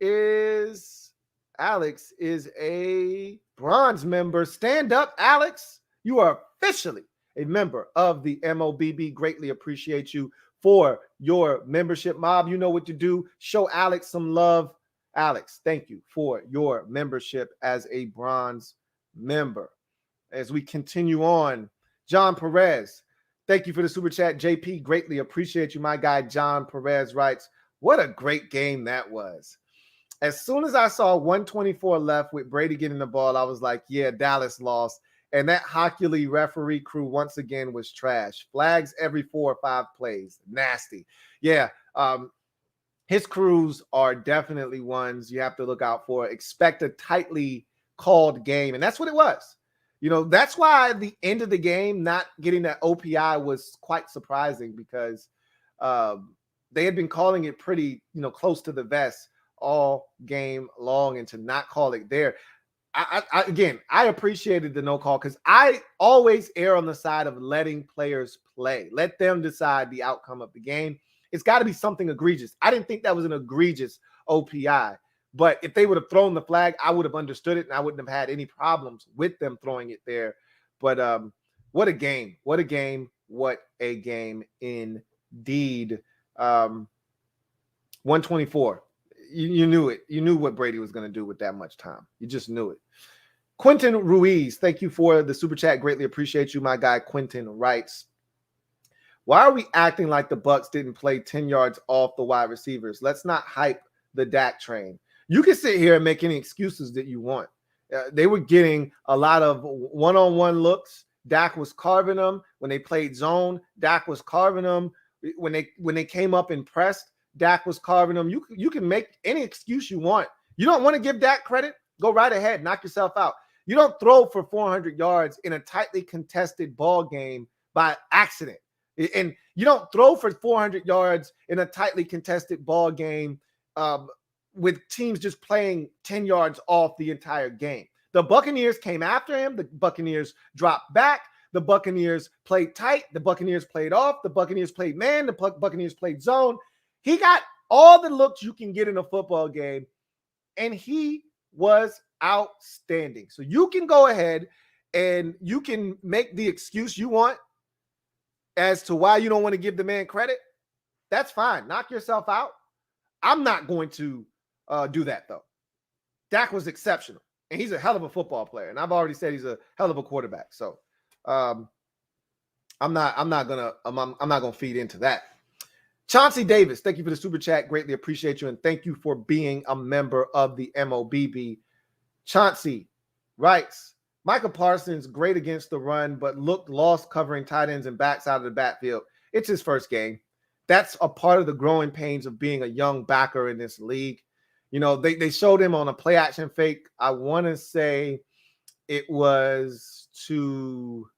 is. Alex is a bronze member. Stand up, Alex. You are officially a member of the MOBB. Greatly appreciate you for your membership. Mob, you know what to do. Show Alex some love. Alex, thank you for your membership as a bronze member. As we continue on, John Perez, thank you for the super chat. JP, greatly appreciate you. My guy John Perez writes, what a great game that was. As soon as I saw 124 left with Brady getting the ball, I was like, yeah, Dallas lost. And that Hockey League referee crew once again was trash. Flags every 4 or 5 plays. Nasty. Yeah, his crews are definitely ones you have to look out for. Expect a tightly called game. And that's what it was. You know, that's why the end of the game, not getting that OPI was quite surprising because they had been calling it pretty, close to the vest all game long, and to not call it there. I appreciated the no call because I always err on the side of letting players play. Let them decide the outcome of the game. It's got to be something egregious. I didn't think that was an egregious OPI, but if they would have thrown the flag, I would have understood it and I wouldn't have had any problems with them throwing it there. But what a game. What a game. What a game indeed. 124. You knew it. You knew what Brady was going to do with that much time. You just knew it. Quentin Ruiz, thank you for the super chat. Greatly appreciate you. My guy Quentin writes, why are we acting like the Bucs didn't play 10 yards off the wide receivers? Let's not hype the Dak train. You can sit here and make any excuses that you want. They were getting a lot of one-on-one looks. Dak was carving them. When they played zone, Dak was carving them. When they came up and pressed, Dak was carving them. You can make any excuse you want. You don't want to give Dak credit? Go right ahead. Knock yourself out. You don't throw for 400 yards in a tightly contested ball game by accident. And you don't throw for 400 yards in a tightly contested ball game with teams just playing 10 yards off the entire game. The Buccaneers came after him. The Buccaneers dropped back. The Buccaneers played tight. The Buccaneers played off. The Buccaneers played man. The Buccaneers played zone. He got all the looks you can get in a football game, and he was outstanding. So you can go ahead and you can make the excuse you want as to why you don't want to give the man credit. That's fine. Knock yourself out. I'm not going to do that, though. Dak was exceptional, and he's a hell of a football player, and I've already said he's a hell of a quarterback. So I'm not gonna feed into that. Chauncey Davis, thank you for the super chat. Greatly appreciate you, and thank you for being a member of the MOBB. Chauncey writes, Micah Parsons, great against the run, but looked lost covering tight ends and backs out of the backfield. It's his first game. That's a part of the growing pains of being a young backer in this league. You know, they showed him on a play action fake. I want to say it was to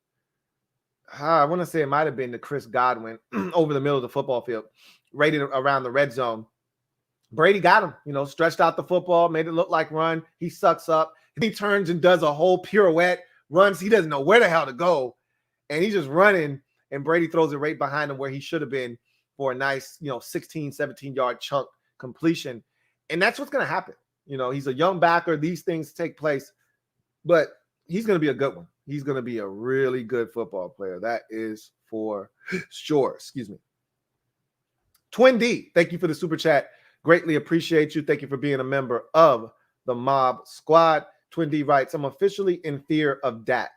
I want to say it might have been to Chris Godwin over the middle of the football field, rated around the red zone. Brady got him, stretched out the football, made it look like run. He sucks up. He turns and does a whole pirouette, runs. He doesn't know where the hell to go. And he's just running, and Brady throws it right behind him where he should have been for a nice, 16, 17-yard chunk completion. And that's what's going to happen. He's a young backer. These things take place, but he's going to be a good one. He's going to be a really good football player. That is for sure. Excuse me. Twin D, thank you for the super chat. Greatly appreciate you. Thank you for being a member of the Mob Squad. Twin D writes, I'm officially in fear of Dak.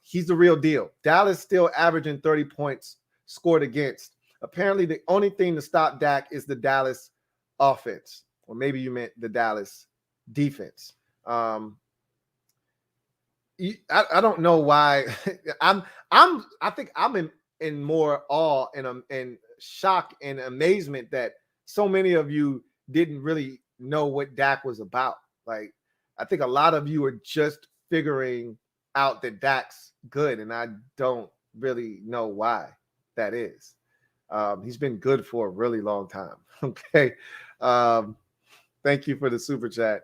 He's the real deal. Dallas still averaging 30 points scored against. Apparently, the only thing to stop Dak is the Dallas offense, or maybe you meant the Dallas defense. I don't know why. I think I'm in more awe and shock and amazement that so many of you didn't really know what Dak was about. Like, I think a lot of you are just figuring out that Dak's good, and I don't really know why that is. He's been good for a really long time. Okay. Thank you for the super chat,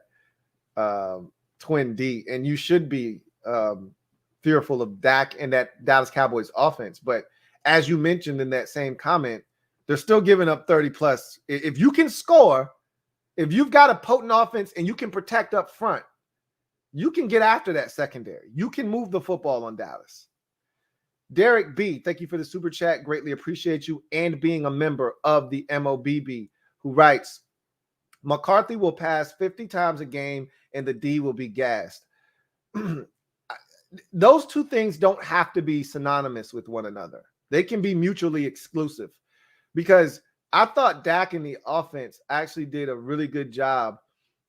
Twin D. And you should be fearful of Dak and that Dallas Cowboys offense. But as you mentioned in that same comment, they're still giving up 30 plus. If you can score, if you've got a potent offense and you can protect up front, you can get after that secondary. You can move the football on Dallas. Derek B, thank you for the super chat. Greatly appreciate you and being a member of the MOBB, who writes, McCarthy will pass 50 times a game and the D will be gassed. Those two things don't have to be synonymous with one another. They can be mutually exclusive, because I thought Dak and the offense actually did a really good job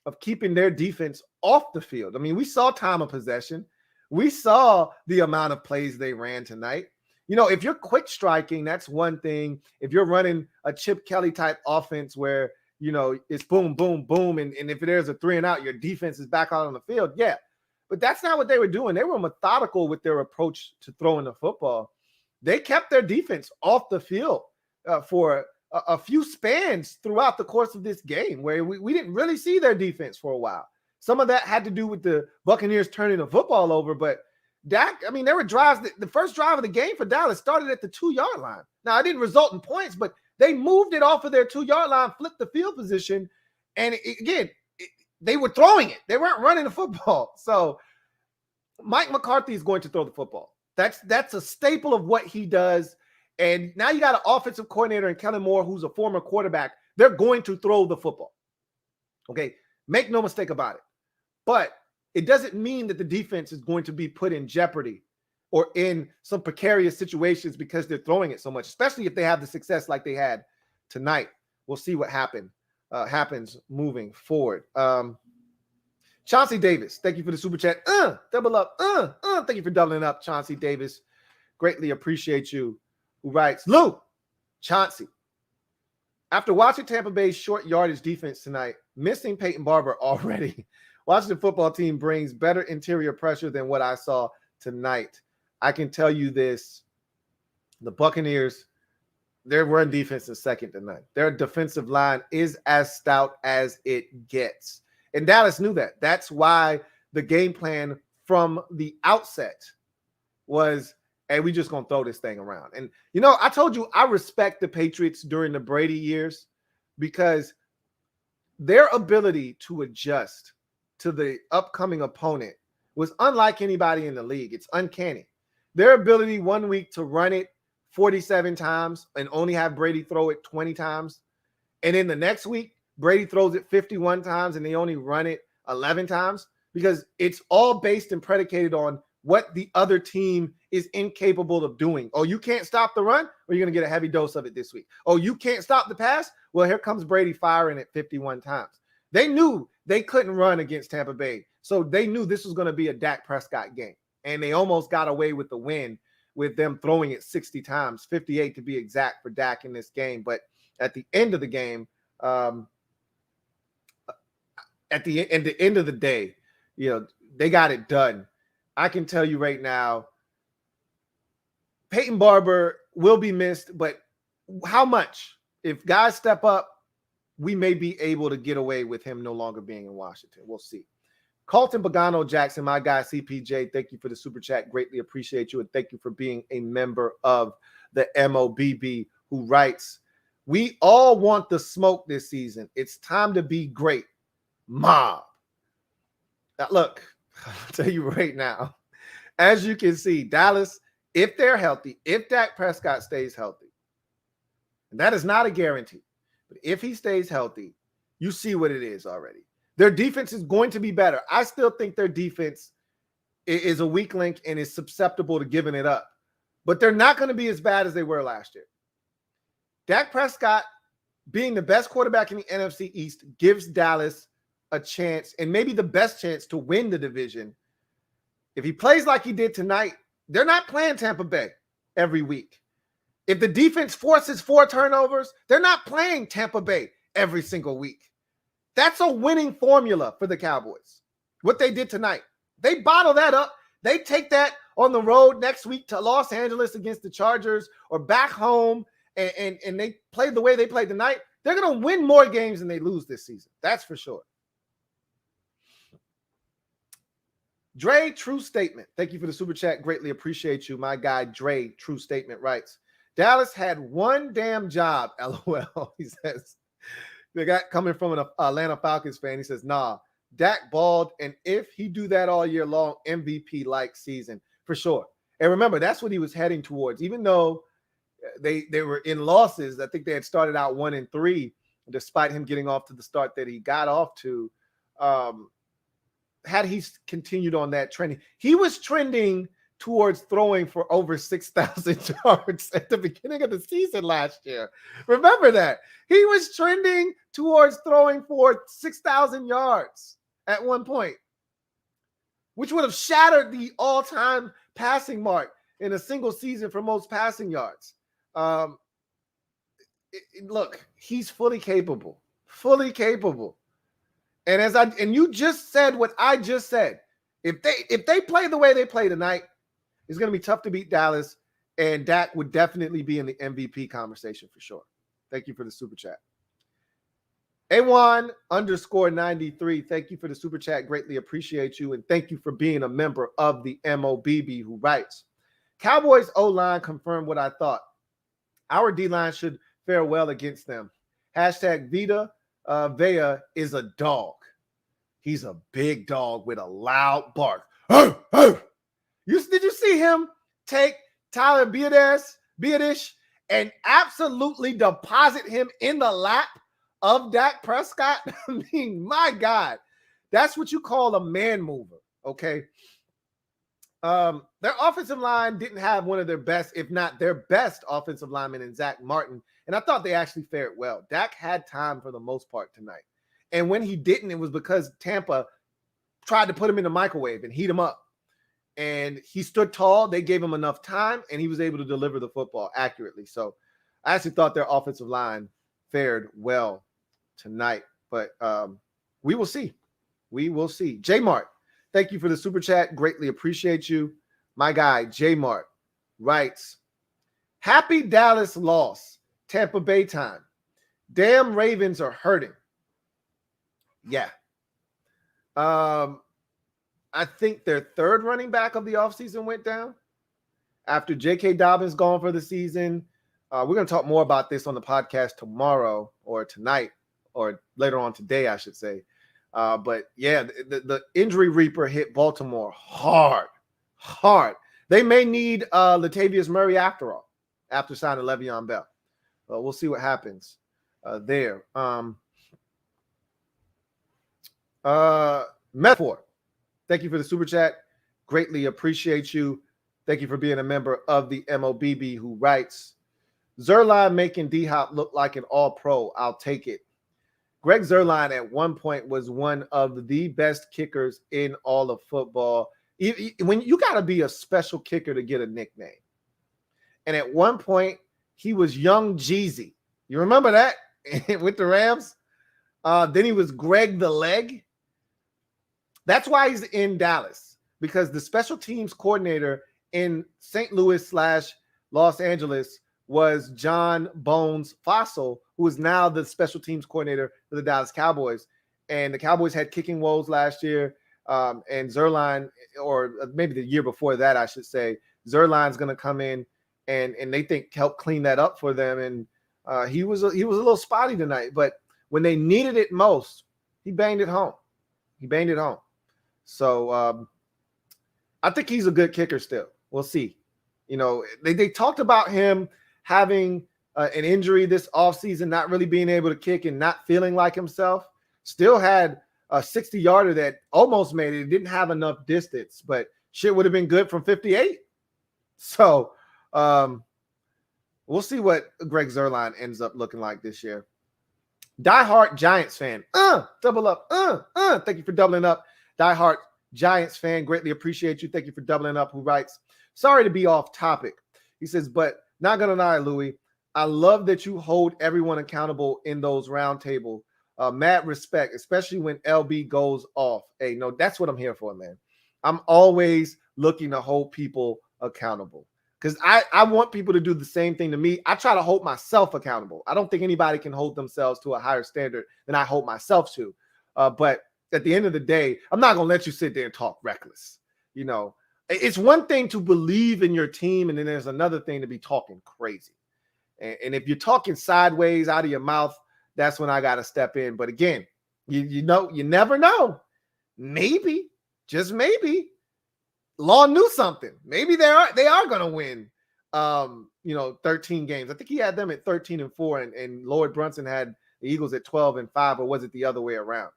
of keeping their defense off the field. I mean, we saw time of possession. We saw the amount of plays they ran tonight. You know, if you're quick striking, that's one thing. If you're running a Chip Kelly type offense where, you know, it's boom, boom, boom, and if there's a 3 and out, your defense is back out on the field. Yeah, but that's not what they were doing. They were methodical with their approach to throwing the football. They kept their defense off the field for a few spans throughout the course of this game, where we didn't really see their defense for a while. Some of that had to do with the Buccaneers turning the football over, but Dak, I mean, there were drives. The first drive of the game for Dallas started at the 2-yard line. Now, it didn't result in points, but they moved it off of their 2-yard line, flipped the field position, and they were throwing it. They weren't running the football. So Mike McCarthy is going to throw the football. That's a staple of what he does. And now you got an offensive coordinator in Kellen Moore, who's a former quarterback. They're going to throw the football. Okay, make no mistake about it. But it doesn't mean that the defense is going to be put in jeopardy or in some precarious situations because they're throwing it so much, especially if they have the success like they had tonight. We'll see what happens moving forward. Chauncey Davis, thank you for the super chat. Double up. Thank you for doubling up, Chauncey Davis. Greatly appreciate you. Who writes, Lou, Chauncey, after watching Tampa Bay's short yardage defense tonight, missing Peyton Barber already, watching the football team brings better interior pressure than what I saw tonight. I can tell you this, the Buccaneers, their run defense is second to none. Their defensive line is as stout as it gets. And Dallas knew that. That's why the game plan from the outset was, hey, we just going to throw this thing around. And, you know, I told you I respect the Patriots during the Brady years because their ability to adjust to the upcoming opponent was unlike anybody in the league. It's uncanny. Their ability one week to run it 47 times and only have Brady throw it 20 times. And then the next week, Brady throws it 51 times and they only run it 11 times, because it's all based and predicated on what the other team is incapable of doing. Oh, you can't stop the run? Well, you're going to get a heavy dose of it this week. Oh, you can't stop the pass? Well, here comes Brady firing it 51 times. They knew they couldn't run against Tampa Bay, so they knew this was going to be a Dak Prescott game, and they almost got away with the win with them throwing it 60 times, 58 to be exact for Dak in this game. But at the end of the game, at the end of the day, you know, they got it done. I can tell you right now, Peyton Barber will be missed, but how much? If guys step up, we may be able to get away with him no longer being in Washington. We'll see. Colton Pagano Jackson, my guy CPJ, thank you for the super chat. Greatly appreciate you, and thank you for being a member of the MOBB, who writes, we all want the smoke this season. It's time to be great. Mob. Now, look, I'll tell you right now, as you can see, Dallas, if they're healthy, if Dak Prescott stays healthy, and that is not a guarantee, but if he stays healthy, you see what it is already. Their defense is going to be better. I still think their defense is a weak link and is susceptible to giving it up, but they're not going to be as bad as they were last year. Dak Prescott being the best quarterback in the NFC East gives Dallas a chance, and maybe the best chance to win the division. If he plays like he did tonight, they're not playing Tampa Bay every week. If the defense forces 4 turnovers, they're not playing Tampa Bay every single week. That's a winning formula for the Cowboys. What they did tonight, they bottle that up. They take that on the road next week to Los Angeles against the Chargers or back home, and they play the way they played tonight. They're going to win more games than they lose this season. That's for sure. Dre, true statement. Thank you for the super chat. Greatly appreciate you. My guy, Dre, true statement, writes, Dallas had one damn job, LOL. He says, the guy coming from an Atlanta Falcons fan, he says, nah, Dak balled, and if he do that all year long, MVP-like season, for sure. And remember, that's what he was heading towards. Even though they were in losses, I think they had started out 1-3, despite him getting off to the start that he got off to. Had he continued on that trending, he was trending towards throwing for over 6,000 yards at the beginning of the season last year. Remember that. He was trending towards throwing for 6,000 yards at one point, which would have shattered the all-time passing mark in a single season for most passing yards. Look, he's fully capable. And you just said what I just said. If they play the way they play tonight, it's going to be tough to beat Dallas, and Dak would definitely be in the MVP conversation for sure. Thank you for the super chat. A1_93. Thank you for the super chat. Greatly appreciate you, and thank you for being a member of the MOBB, who writes, Cowboys O-line confirmed what I thought. Our D-line should fare well against them. Hashtag Vita Vea is a dog. He's a big dog with a loud bark. Did you see him take Tyler Biadasz and absolutely deposit him in the lap of Dak Prescott? I mean, my God, that's what you call a man mover, okay? Their offensive line didn't have one of their best, if not their best offensive lineman in Zach Martin, and I thought they actually fared well. Dak had time for the most part tonight, and when he didn't, it was because Tampa tried to put him in the microwave and heat him up, and he stood tall. They gave him enough time, and he was able to deliver the football accurately. So I actually thought their offensive line fared well tonight, but we will see. We will see. J Mart, thank you for the super chat. Greatly appreciate you. My guy, J Mart, writes, happy Dallas loss. Tampa Bay time. Damn, Ravens are hurting. Yeah. I think their third running back of the offseason went down after J.K. Dobbins gone for the season. We're going to talk more about this on the podcast tomorrow or tonight or later on today, I should say. But yeah, the injury reaper hit Baltimore hard. They may need Latavius Murray after all, after signing Le'Veon Bell. We'll see what happens there. Metaphor, thank you for the super chat. Greatly appreciate you. Thank you for being a member of the MOBB, who writes, Zuerlein making D-Hop look like an all-pro. I'll take it. Greg Zuerlein at one point was one of the best kickers in all of football. When you got to be a special kicker to get a nickname. And at one point, he was Young Jeezy. You remember that with the Rams? Then he was Greg the Leg. That's why he's in Dallas, because the special teams coordinator in St. Louis / Los Angeles was John Bones Fossil, who is now the special teams coordinator for the Dallas Cowboys. And the Cowboys had kicking woes last year. And Zuerlein, or maybe the year before that, I should say, Zuerlein's going to come in and they think help clean that up for them. And he was a little spotty tonight, but when they needed it most, he banged it home. So I think he's a good kicker still. We'll see. You know, they talked about him having an injury this offseason, not really being able to kick and not feeling like himself. Still had a 60-yarder that almost made it. It didn't have enough distance, but shit would have been good from 58. So we'll see what Greg Zuerlein ends up looking like this year. Diehard Giants fan. Double up. Thank you for doubling up. Diehard Giants fan. Greatly appreciate you. Thank you for doubling up. Who writes, sorry to be off topic. He says, but not going to lie, Louie, I love that you hold everyone accountable in those roundtable. Mad respect, especially when LB goes off. Hey, no, that's what I'm here for, man. I'm always looking to hold people accountable because I want people to do the same thing to me. I try to hold myself accountable. I don't think anybody can hold themselves to a higher standard than I hold myself to. But at the end of the day, I'm not going to let you sit there and talk reckless. You know, it's one thing to believe in your team, and then there's another thing to be talking crazy. And if you're talking sideways out of your mouth, that's when I got to step in. But again, you know, you never know. Maybe, just maybe, Law knew something. Maybe they are going to win, 13 games. I think he had them at 13-4, and Lloyd Brunson had the Eagles at 12-5, or was it the other way around?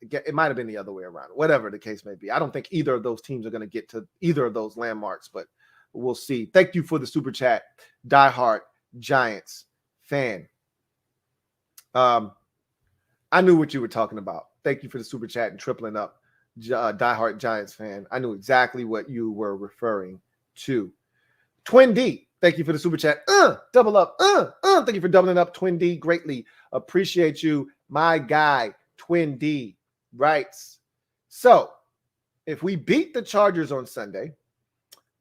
It might have been the other way around. Whatever the case may be. I don't think either of those teams are going to get to either of those landmarks, but we'll see. Thank you for the super chat, diehard Giants fan. I knew what you were talking about. Thank you for the super chat and tripling up, diehard Giants fan. I knew exactly what you were referring to. Twin D, thank you for the super chat. Double up. Thank you for doubling up, Twin D. Greatly appreciate you, my guy. Twin D writes, so if we beat the Chargers on Sunday,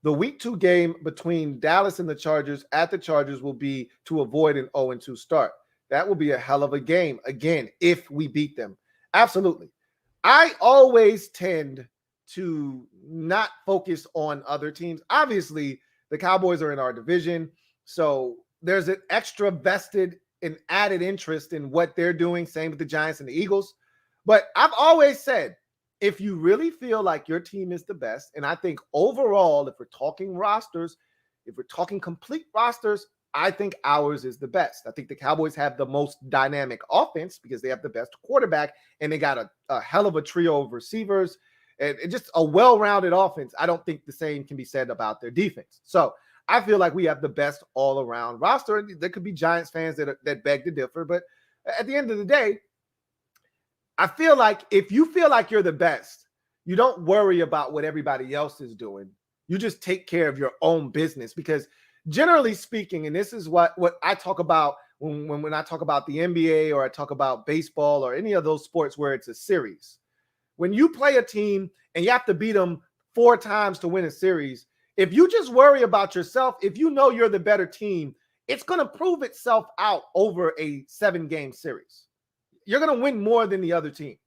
the week 2 game between Dallas and the Chargers at the Chargers will be to avoid an 0-2 start. That will be a hell of a game, again, if we beat them. Absolutely. I always tend to not focus on other teams. Obviously, the Cowboys are in our division, so there's an extra vested and added interest in what they're doing. Same with the Giants and the Eagles. But I've always said, if you really feel like your team is the best, and I think overall, if we're talking rosters, if we're talking complete rosters, I think ours is the best. I think the Cowboys have the most dynamic offense because they have the best quarterback, and they got a hell of a trio of receivers and just a well-rounded offense. I don't think the same can be said about their defense. So I feel like we have the best all-around roster. There could be Giants fans that beg to differ, but at the end of the day, I feel like if you feel like you're the best, you don't worry about what everybody else is doing. You just take care of your own business because generally speaking, and this is what I talk about when I talk about the NBA or I talk about baseball or any of those sports where it's a series. When you play a team and you have to beat them 4 times to win a series, if you just worry about yourself, if you know you're the better team, it's going to prove itself out over a 7-game series. You're going to win more than the other team.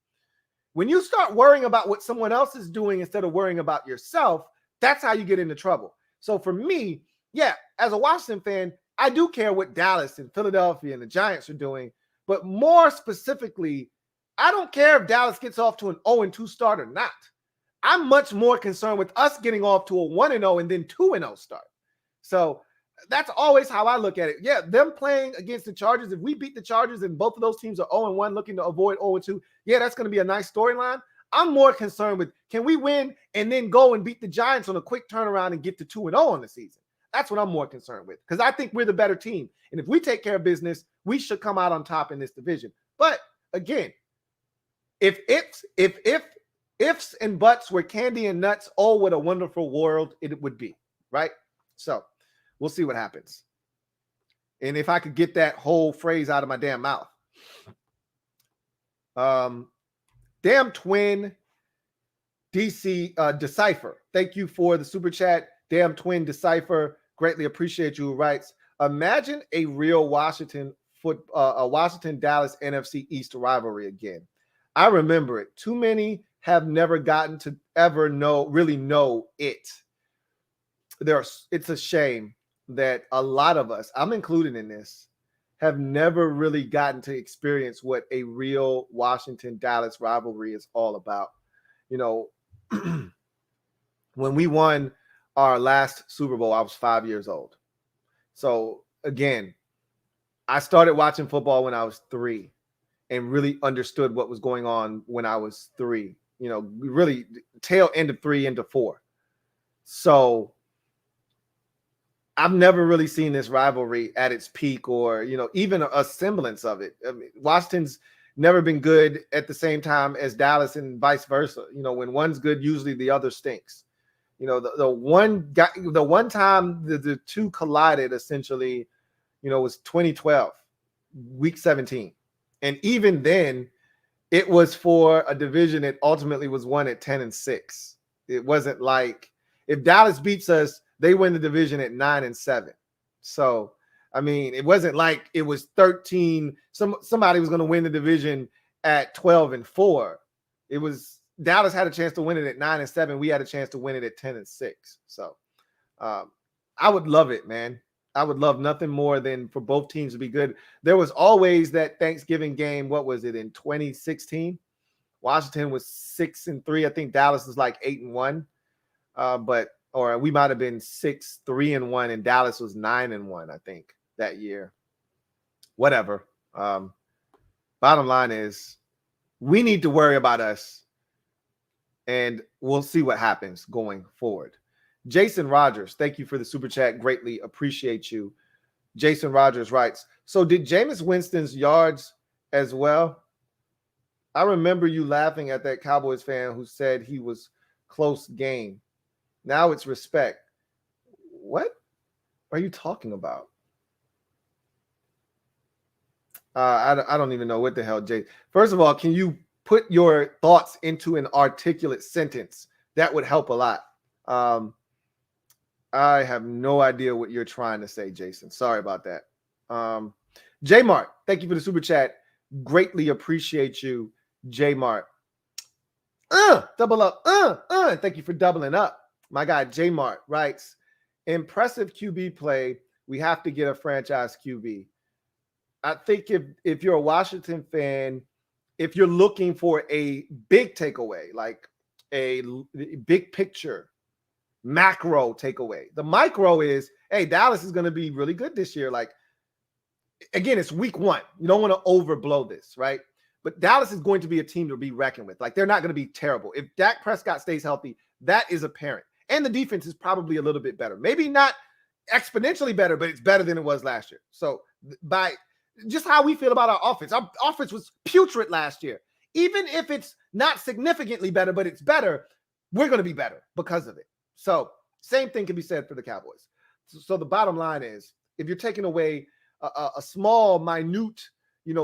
When you start worrying about what someone else is doing instead of worrying about yourself, that's how you get into trouble. So for me, yeah, as a Washington fan, I do care what Dallas and Philadelphia and the Giants are doing. But more specifically, I don't care if Dallas gets off to an 0-2 start or not. I'm much more concerned with us getting off to a 1-0 and then 2-0 start. So that's always how I look at it. Yeah, them playing against the Chargers, if we beat the Chargers and both of those teams are 0-1 looking to avoid 0-2, yeah, that's going to be a nice storyline. I'm more concerned with, can we win and then go and beat the Giants on a quick turnaround and get to 2-0 on the season? That's what I'm more concerned with because I think we're the better team. And if we take care of business, we should come out on top in this division. But again, if ifs and buts were candy and nuts, oh, what a wonderful world it would be, right? So we'll see what happens. And if I could get that whole phrase out of my damn mouth. Damn Twin DC Decipher. Thank you for the super chat. Damn Twin Decipher. Greatly appreciate you. Writes, imagine a real Washington Dallas NFC East rivalry again. I remember it. Too many have never gotten to ever really know it. It's a shame that a lot of us, I'm included in this, have never really gotten to experience what a real Washington-Dallas rivalry is all about. You know, when we won our last Super Bowl, I was 5 years old. So again, I started watching football when I was 3 and really understood what was going on when I was 3. You know, really tail end of 3 into 4. So I've never really seen this rivalry at its peak or, even a semblance of it. I mean, Washington's never been good at the same time as Dallas and vice versa. When one's good, usually the other stinks. The one time the two collided essentially, was 2012, week 17. And even then, it was for a division that ultimately was won at 10-6. It wasn't like if Dallas beats us, they win the division at 9-7. So, I mean, it wasn't like it was 13. Somebody was going to win the division at 12-4. It was Dallas had a chance to win it at 9-7. We had a chance to win it at 10-6. So, I would love it, man. I would love nothing more than for both teams to be good. There was always that Thanksgiving game. What was it in 2016? Washington was 6-3. I think Dallas was like 8-1. Or we might have been 6-3-1, and Dallas was 9-1, I think, that year. Whatever. Bottom line is, we need to worry about us, and we'll see what happens going forward. Jason Rogers, thank you for the super chat. Greatly appreciate you. Jason Rogers writes, so did Jameis Winston's yards as well? I remember you laughing at that Cowboys fan who said he was close game. Now it's respect. What are you talking about? I don't even know what the hell, Jay. First of all, can you put your thoughts into an articulate sentence? That would help a lot. I have no idea what you're trying to say, Jason. Sorry about that. J Mart, thank you for the super chat. Greatly appreciate you, J Mart. Double up. Thank you for doubling up. My guy J Mart writes, impressive QB play. We have to get a franchise QB. I think if you're a Washington fan, if you're looking for a big takeaway, like a big picture, macro takeaway, the micro is, hey, Dallas is going to be really good this year. Like, again, it's week 1. You don't want to overblow this, right? But Dallas is going to be a team to be reckoned with. Like, they're not going to be terrible. If Dak Prescott stays healthy, that is apparent. And the defense is probably a little bit better. Maybe not exponentially better, but it's better than it was last year. So by just how we feel about our offense was putrid last year. Even if it's not significantly better, but it's better, we're going to be better because of it. So same thing can be said for the Cowboys. So the bottom line is, if you're taking away a small, minute,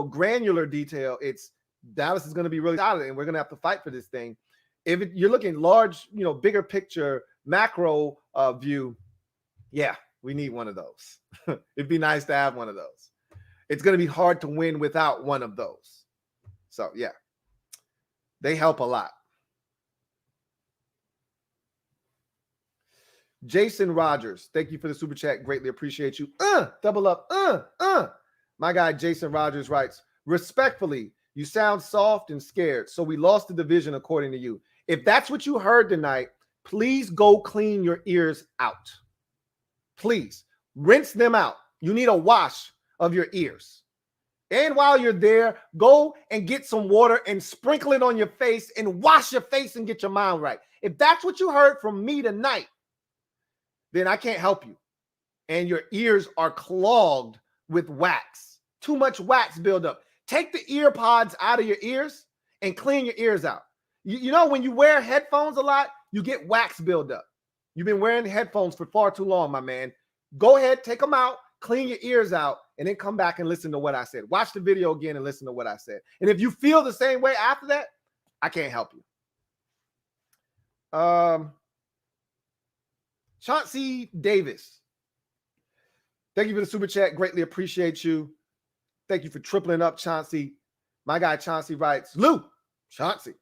granular detail, it's Dallas is going to be really solid, and we're going to have to fight for this thing. If you're looking large, bigger picture, macro view, yeah, we need one of those. It'd be nice to have one of those. It's going to be hard to win without one of those. So, yeah, they help a lot. Jason Rogers, thank you for the super chat. Greatly appreciate you. Double up. My guy Jason Rogers writes, respectfully, you sound soft and scared, so we lost the division according to you. If that's what you heard tonight, please go clean your ears out. Please rinse them out. You need a wash of your ears. And while you're there, go and get some water and sprinkle it on your face and wash your face and get your mind right. If that's what you heard from me tonight, then I can't help you. And your ears are clogged with wax. Too much wax buildup. Take the ear pods out of your ears and clean your ears out. You know, when you wear headphones a lot, you get wax buildup. You've been wearing headphones for far too long, my man. Go ahead, take them out, clean your ears out, and then come back and listen to what I said. Watch the video again and listen to what I said. And if you feel the same way after that, I can't help you. Chauncey Davis, thank you for the super chat. Greatly appreciate you. Thank you for tripling up, Chauncey. My guy Chauncey writes, Lou, Chauncey,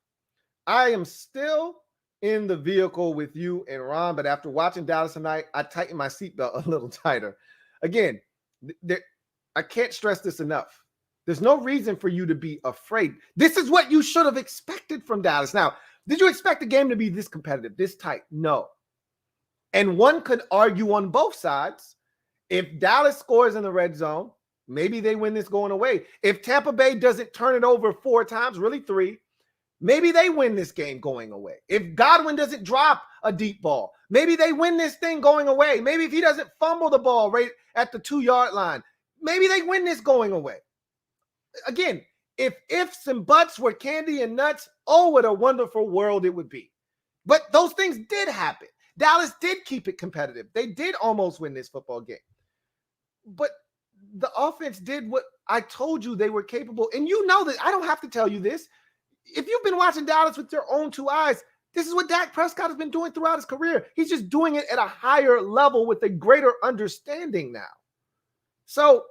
I am still in the vehicle with you and Ron, but after watching Dallas tonight, I tightened my seatbelt a little tighter. Again, I can't stress this enough. There's no reason for you to be afraid. This is what you should have expected from Dallas. Now, did you expect the game to be this competitive, this tight? No. And one could argue on both sides. If Dallas scores in the red zone, maybe they win this going away. If Tampa Bay doesn't turn it over 4 times, really 3, Maybe they win this game going away. If Godwin doesn't drop a deep ball, maybe they win this thing going away. Maybe if he doesn't fumble the ball right at the 2-yard line, maybe they win this going away. Again, if ifs and buts were candy and nuts, oh, what a wonderful world it would be. But those things did happen. Dallas did keep it competitive. They did almost win this football game. But the offense did what I told you they were capable. And you know that I don't have to tell you this. If you've been watching Dallas with your own 2 eyes, this is what Dak Prescott has been doing throughout his career. He's just doing it at a higher level with a greater understanding now. So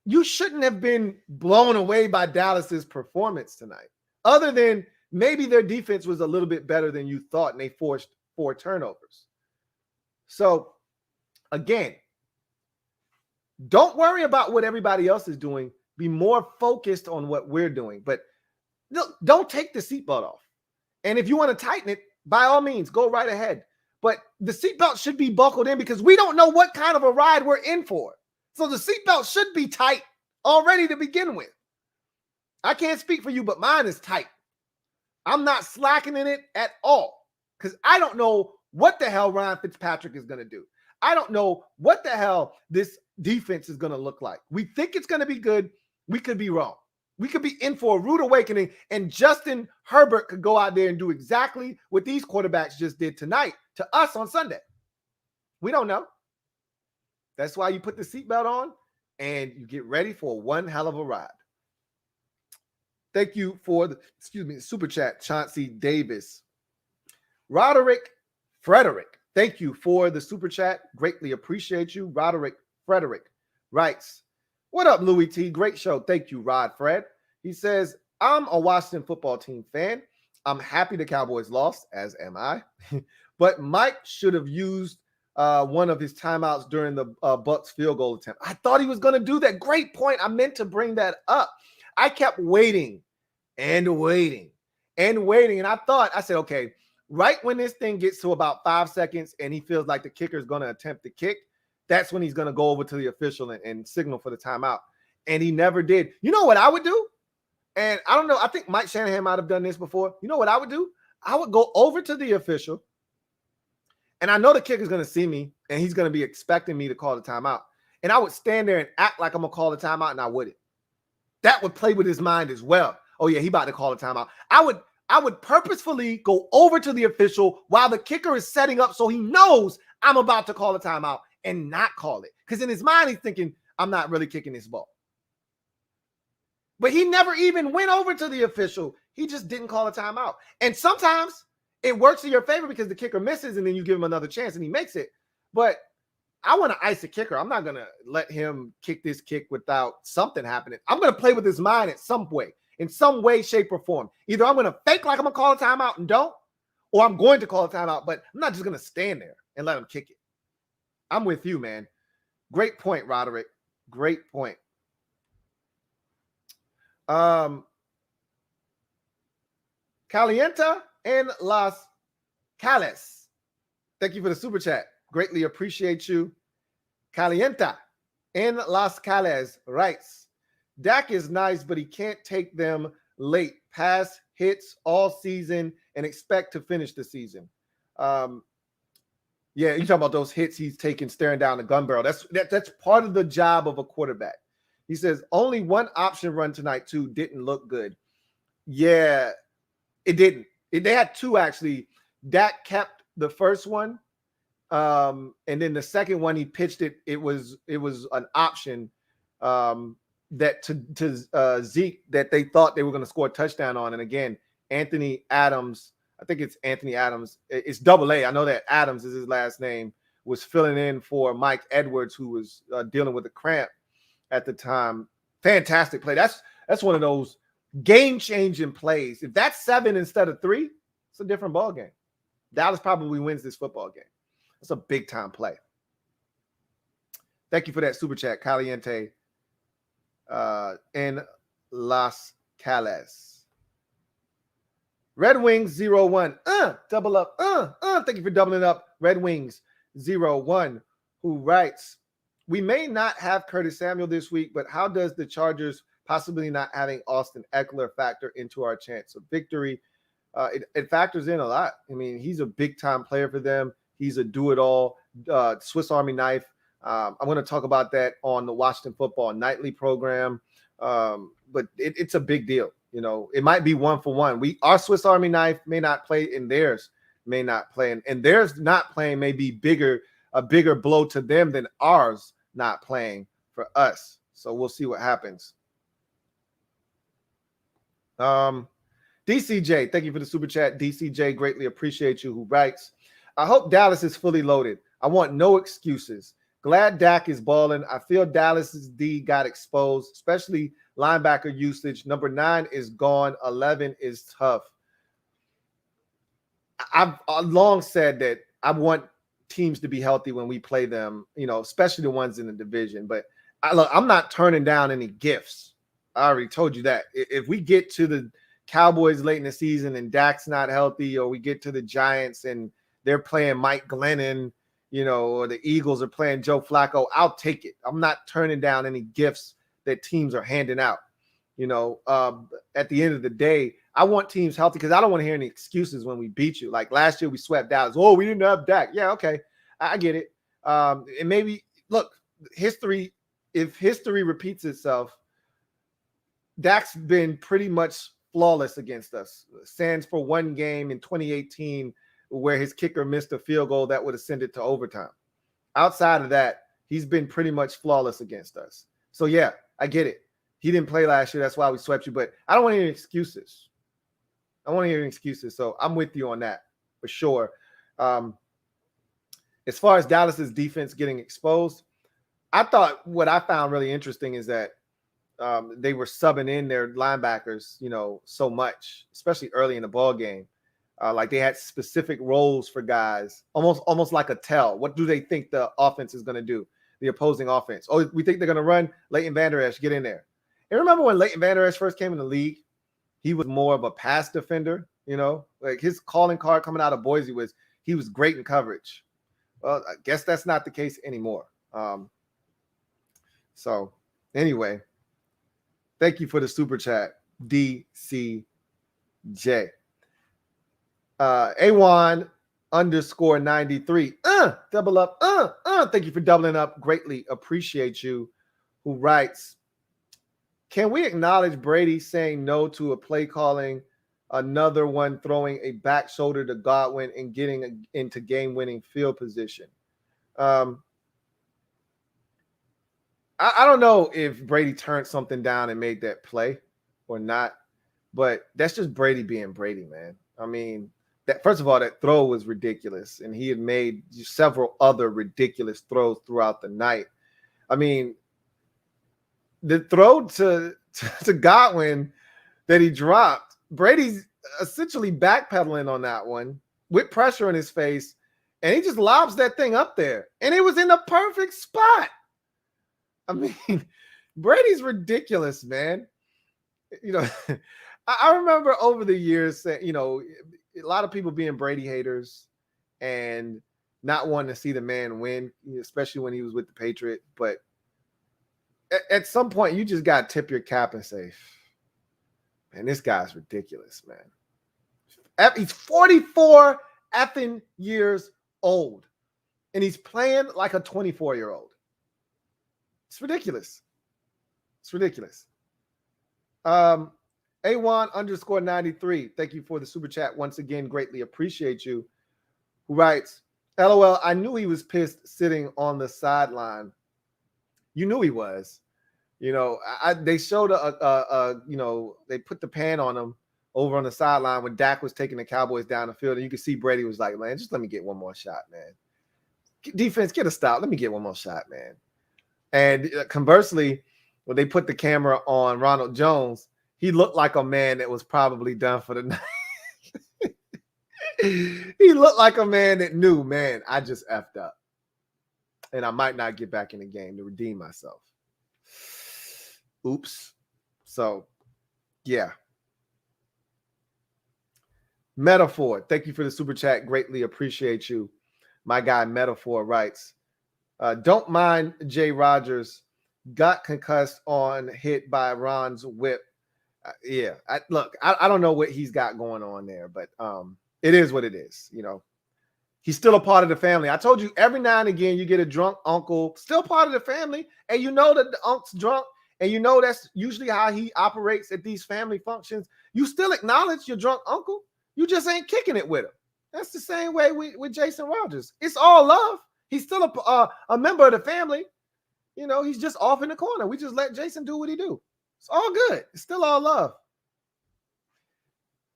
you shouldn't have been blown away by Dallas's performance tonight, other than maybe their defense was a little bit better than you thought and they forced 4 turnovers. So again, don't worry about what everybody else is doing. Be more focused on what we're doing. But don't take the seatbelt off. And if you want to tighten it, by all means, go right ahead. But the seatbelt should be buckled in because we don't know what kind of a ride we're in for. So the seatbelt should be tight already to begin with. I can't speak for you, but mine is tight. I'm not slackening it at all because I don't know what the hell Ryan Fitzpatrick is going to do. I don't know what the hell this defense is going to look like. We think it's going to be good. We could be wrong. We could be in for a rude awakening, and Justin Herbert could go out there and do exactly what these quarterbacks just did tonight to us on Sunday. We don't know. That's why you put the seatbelt on and you get ready for one hell of a ride. Thank you for the, super chat, Chauncey Davis. Roderick Frederick, thank you for the super chat. Greatly appreciate you. Roderick Frederick writes, what up, Louie T? Great show. Thank you, Rod Fred. He says, I'm a Washington football team fan. I'm happy the Cowboys lost, as am I. But Mike should have used one of his timeouts during the Bucs field goal attempt. I thought he was going to do that. Great point. I meant to bring that up. I kept waiting and waiting and waiting. And I said, okay, right when this thing gets to about 5 seconds and he feels like the kicker is going to attempt the kick, that's when he's going to go over to the official and signal for the timeout. And he never did. You know what I would do? And I don't know. I think Mike Shanahan might have done this before. You know what I would do? I would go over to the official. And I know the kicker's going to see me and he's going to be expecting me to call the timeout. And I would stand there and act like I'm going to call the timeout, and I wouldn't. That would play with his mind as well. Oh, yeah, he about to call the timeout. I would purposefully go over to the official while the kicker is setting up so he knows I'm about to call the timeout and not call it. Because in his mind, he's thinking, I'm not really kicking this ball. But he never even went over to the official. He just didn't call a timeout. And sometimes it works in your favor because the kicker misses and then you give him another chance and he makes it. But I want to ice a kicker. I'm not going to let him kick this kick without something happening. I'm going to play with his mind in some way, shape, or form. Either I'm going to fake like I'm going to call a timeout and don't, or I'm going to call a timeout, but I'm not just going to stand there and let him kick it. I'm with you, man. Great point, Roderick. Great point. Calienta and Las Cales. Thank you for the super chat. Greatly appreciate you. Calienta and Las Cales writes, Dak is nice, but he can't take them late pass hits all season and expect to finish the season. Yeah, you're talking about those hits he's taking staring down the gun barrel. That's part of the job of a quarterback. He says only one option run tonight too didn't look good. Yeah, it didn't. They had two actually. Dak kept the first one, and then the second one he pitched it. It was an option that to Zeke that they thought they were going to score a touchdown on. And again, Anthony Adams. I think it's Anthony Adams. It's double A. I know that Adams is his last name, was filling in for Mike Edwards, who was dealing with a cramp at the time. Fantastic play. That's one of those game-changing plays. If that's 7 instead of 3, it's a different ball game. Dallas probably wins this football game. That's a big-time play. Thank you for that super chat, Caliente in Las Cales. Red Wings 0-1. Double up. Thank you for doubling up. Red Wings 0-1, who writes, we may not have Curtis Samuel this week, but how does the Chargers possibly not having Austin Eckler factor into our chance of victory? it factors in a lot. I mean, he's a big-time player for them. He's a do-it-all, Swiss Army knife. I'm going to talk about that on the Washington Football Nightly program, but it's a big deal. You know, it might be 1-for-1. Our Swiss Army knife may not play, and theirs may not play, and theirs not playing may be a bigger blow to them than ours not playing for us. So we'll see what happens. DCJ, thank you for the super chat. DCJ, greatly appreciate you, who writes, I hope Dallas is fully loaded. I want no excuses. Glad Dak is balling. I feel Dallas's D got exposed, especially linebacker usage. Number 9 is gone. 11 is tough. I've long said that I want teams to be healthy when we play them, you know, especially the ones in the division. But I'm not turning down any gifts. I already told you that. If we get to the Cowboys late in the season and Dak's not healthy, or we get to the Giants and they're playing Mike Glennon, you know, or the Eagles are playing Joe Flacco, I'll take it. I'm not turning down any gifts that teams are handing out. You know, at the end of the day, I want teams healthy because I don't want to hear any excuses when we beat you. Like last year, we swept Dallas. Oh, we didn't have Dak. Yeah, okay. I get it. And maybe, look, if history repeats itself, Dak's been pretty much flawless against us. Stands for one game in 2018 where his kicker missed a field goal that would have sent it to overtime. Outside of that, he's been pretty much flawless against us. So, yeah, I get it. He didn't play last year. That's why we swept you. But I don't want to hear excuses. I want to hear excuses. So I'm with you on that for sure. As far as Dallas's defense getting exposed, I thought what I found really interesting is that they were subbing in their linebackers, you know, so much, especially early in the ball game. Like they had specific roles for guys, almost like a tell. What do they think the offense is going to do? The opposing offense. Oh, we think they're going to run. Leighton Vander Esch, get in there. And remember when Leighton Vander Esch first came in the league, he was more of a pass defender, you know, like his calling card coming out of Boise was he was great in coverage. Well, I guess that's not the case anymore. So anyway, thank you for the super chat, DCJ. A1_93. Double up. Thank you for doubling up. Greatly appreciate you. Who writes, can we acknowledge Brady saying no to a play calling, another one throwing a back shoulder to Godwin and getting into game-winning field position? I don't know if Brady turned something down and made that play or not, but that's just Brady being Brady, man. I mean, that first of all, that throw was ridiculous, and he had made several other ridiculous throws throughout the night. I mean, the throw to Godwin that he dropped, Brady's essentially backpedaling on that one with pressure in his face, and he just lobs that thing up there, and it was in the perfect spot. I mean, Brady's ridiculous, man. You know, I remember over the years, you know, a lot of people being Brady haters and not wanting to see the man win, especially when he was with the Patriots. But at some point, you just got to tip your cap and say, man, this guy's ridiculous, man. He's 44 effing years old, and he's playing like a 24-year-old. It's ridiculous. It's ridiculous. A1_93. Thank you for the super chat once again. Greatly appreciate you. Who writes, LOL, I knew he was pissed sitting on the sideline. You knew he was. You know, they showed you know, they put the pan on him over on the sideline when Dak was taking the Cowboys down the field, and you could see Brady was like, man, just let me get one more shot, man. Defense, get a stop. Let me get one more shot, man. And conversely, when they put the camera on Ronald Jones, he looked like a man that was probably done for the night. He looked like a man that knew, man, I just effed up. And I might not get back in the game to redeem myself. Oops. So, yeah. Metaphor, thank you for the super chat. Greatly appreciate you. My guy Metaphor writes, don't mind Jay Rogers. Got concussed on hit by Ron's whip. Yeah. I don't know what he's got going on there, but it is what it is. He's still a part of the family. I told you every now and again you get a drunk uncle, still part of the family, and you know that the uncle's drunk, and you know that's usually how he operates at these family functions. You still acknowledge your drunk uncle. You just ain't kicking it with him. That's the same way with Jason Rogers. It's all love. He's still a member of the family. He's just off in the corner. We just let Jason do what he do. It's all good. It's still all love.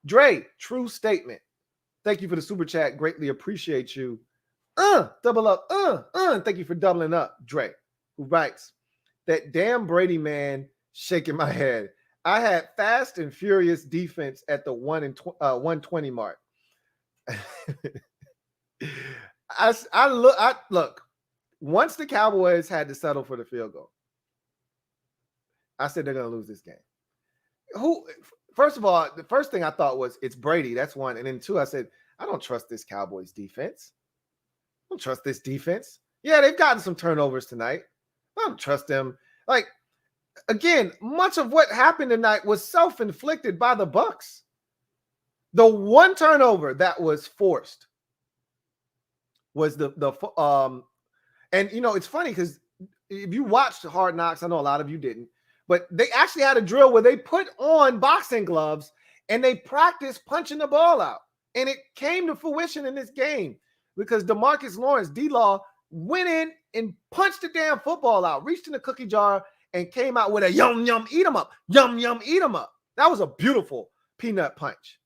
Dre, true statement. Thank you for the super chat. Greatly appreciate you. Double up. Thank you for doubling up, Dre, who writes, that damn Brady man shaking my head. I had fast and furious defense at the 120 mark. I look. Once the Cowboys had to settle for the field goal, I said they're going to lose this game. First of all, the first thing I thought was it's Brady. That's one. And then two, I said, I don't trust this Cowboys defense. I don't trust this defense. Yeah, they've gotten some turnovers tonight. I don't trust them. Again, much of what happened tonight was self-inflicted by the Bucs. The one turnover that was forced was and it's funny because if you watched Hard Knocks, I know a lot of you didn't, but they actually had a drill where they put on boxing gloves and they practiced punching the ball out. And it came to fruition in this game because DeMarcus Lawrence, D-Law, went in and punched the damn football out, reached in the cookie jar and came out with a yum, yum, eat 'em up. Yum, yum, eat 'em up. That was a beautiful peanut punch.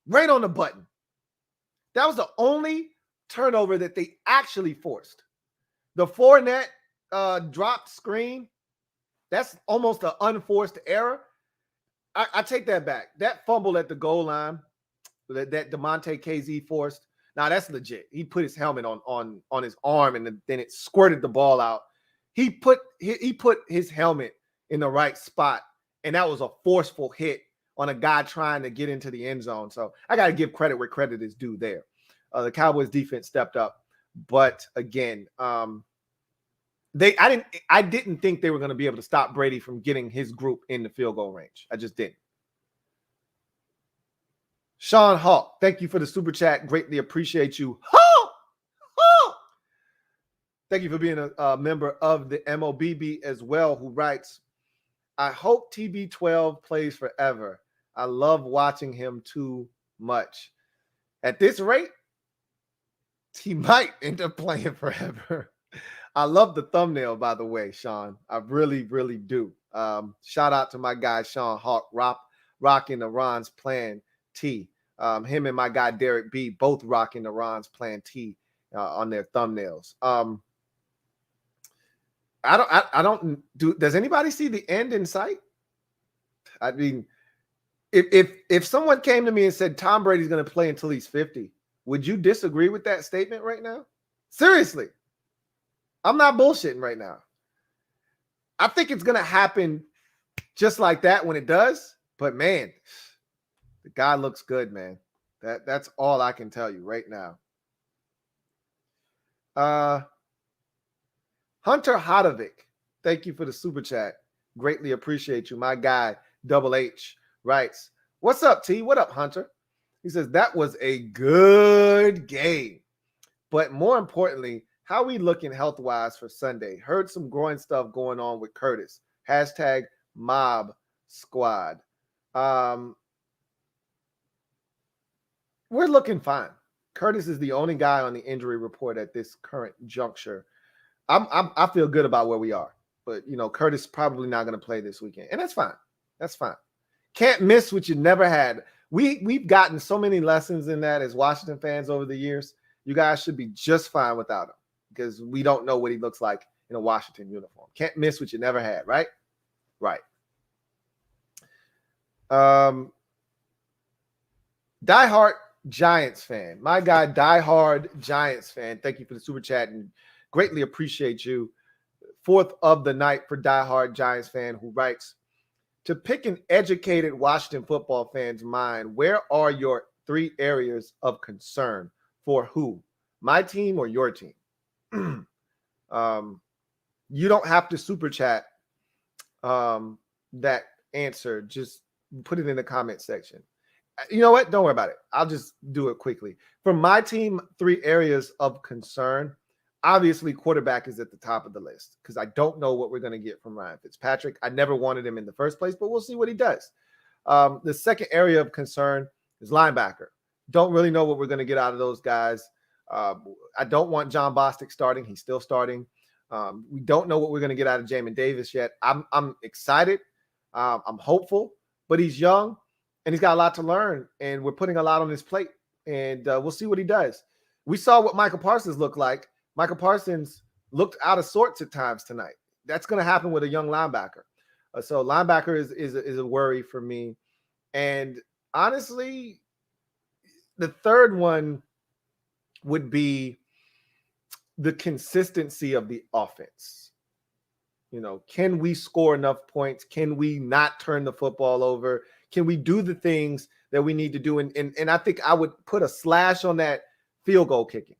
Right on the button. That was the only turnover that they actually forced. The Fournette dropped screen, that's almost an unforced error. I take that back. That fumble at the goal line that DeMonte KZ forced, now that's legit. He put his helmet on his arm and then it squirted the ball out. He put his helmet in the right spot, and that was a forceful hit on a guy trying to get into the end zone. So I got to give credit where credit is due there. The Cowboys defense stepped up, but again, I didn't think they were going to be able to stop Brady from getting his group in the field goal range. I just didn't. Sean Hawk, thank you for the super chat. Greatly appreciate you. Thank you for being a member of the MOBB as well, who writes, I hope TB12 plays forever. I love watching him too much. At this rate, he might end up playing forever. I love the thumbnail, by the way, Sean. I really, really do. Shout out to my guy, Sean Hawk, rocking the Ron's Plan T. Him and my guy, Derek B, both rocking the Ron's Plan T on their thumbnails. Does anybody see the end in sight? I mean, if someone came to me and said Tom Brady's going to play until he's 50, would you disagree with that statement right now? Seriously. I'm not bullshitting right now. I think it's going to happen just like that when it does. But man, the guy looks good, man. That's all I can tell you right now. Hunter Hodovic, thank you for the super chat. Greatly appreciate you. My guy, Double H, writes, what's up, T? What up, Hunter? He says, that was a good game. But more importantly, how we looking health-wise for Sunday? Heard some groin stuff going on with Curtis. Hashtag MOBBSQUAD. We're looking fine. Curtis is the only guy on the injury report at this current juncture. I feel good about where we are. But, Curtis is probably not going to play this weekend. And that's fine. That's fine. Can't miss what you never had. We've gotten so many lessons in that as Washington fans over the years. You guys should be just fine without him because we don't know what he looks like in a Washington uniform. Can't miss what you never had, right? Right. Diehard Giants fan. My guy, diehard Giants fan. Thank you for the super chat and greatly appreciate you. Fourth of the night for diehard Giants fan who writes, to pick an educated Washington football fan's mind, where are your 3 areas of concern for who? My team or your team? You don't have to super chat that answer. Just put it in the comment section. You know what? Don't worry about it. I'll just do it quickly. For my team, 3 areas of concern. Obviously, quarterback is at the top of the list because I don't know what we're going to get from Ryan Fitzpatrick. I never wanted him in the first place, but we'll see what he does. The second area of concern is linebacker. Don't really know what we're going to get out of those guys. I don't want John Bostic starting. He's still starting. We don't know what we're going to get out of Jamin Davis yet. I'm excited. I'm hopeful, but he's young and he's got a lot to learn, and we're putting a lot on his plate, and we'll see what he does. We saw what Michael Parsons looked like. Michael Parsons looked out of sorts at times tonight. That's going to happen with a young linebacker. So linebacker is a worry for me. And honestly, the third one would be the consistency of the offense. You know, can we score enough points? Can we not turn the football over? Can we do the things that we need to do? And I think I would put a slash on that field goal kicking.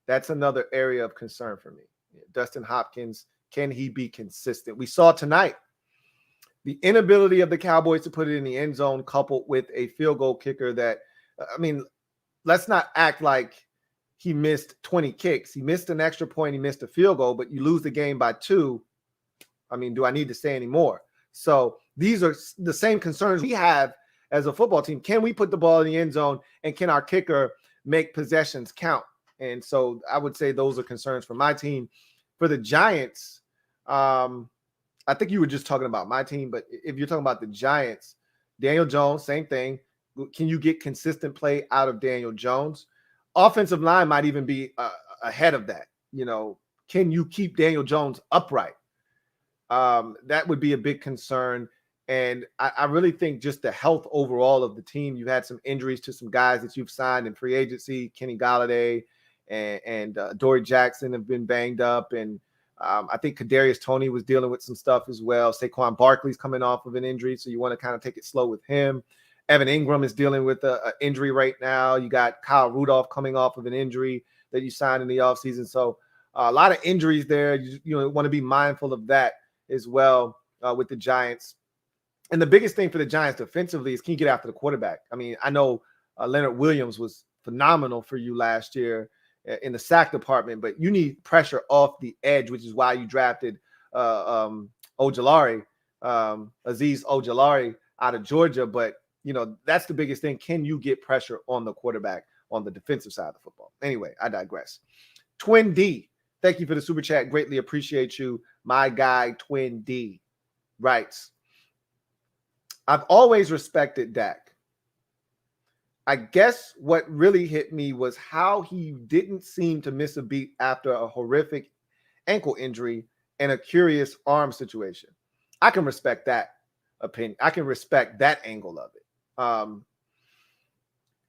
That's another area of concern for me. Dustin Hopkins, can he be consistent? We saw tonight the inability of the Cowboys to put it in the end zone, coupled with a field goal kicker that, I mean, let's not act like he missed 20 kicks. He missed an extra point. He missed a field goal, but you lose the game by 2. I mean, do I need to say any more? So these are the same concerns we have as a football team. Can we put the ball in the end zone, and can our kicker make possessions count? And so I would say those are concerns for my team. For the Giants, I think you were just talking about my team, but if you're talking about the Giants, Daniel Jones, same thing. Can you get consistent play out of Daniel Jones? Offensive line might even be ahead of that. You know, can you keep Daniel Jones upright? That would be a big concern. And I really think just the health overall of the team. You had some injuries to some guys that you've signed in free agency. Kenny Golladay and Dory Jackson have been banged up. And I think Kadarius Toney was dealing with some stuff as well. Saquon Barkley's coming off of an injury, so you want to kind of take it slow with him. Evan Ingram is dealing with an injury right now. You got Kyle Rudolph coming off of an injury that you signed in the offseason. So a lot of injuries there. You want to be mindful of that as well with the Giants. And the biggest thing for the Giants defensively is, can you get after the quarterback? I mean, I know Leonard Williams was phenomenal for you last year in the sack department, but you need pressure off the edge, which is why you drafted Ojulari, Azeez Ojulari out of Georgia. But, you know, that's the biggest thing. Can you get pressure on the quarterback on the defensive side of the football? Anyway, I digress. Twin D, thank you for the super chat. Greatly appreciate you. My guy, Twin D, writes, I've always respected Dak. I guess what really hit me was how he didn't seem to miss a beat after a horrific ankle injury and a curious arm situation. I can respect that opinion. I can respect that angle of it.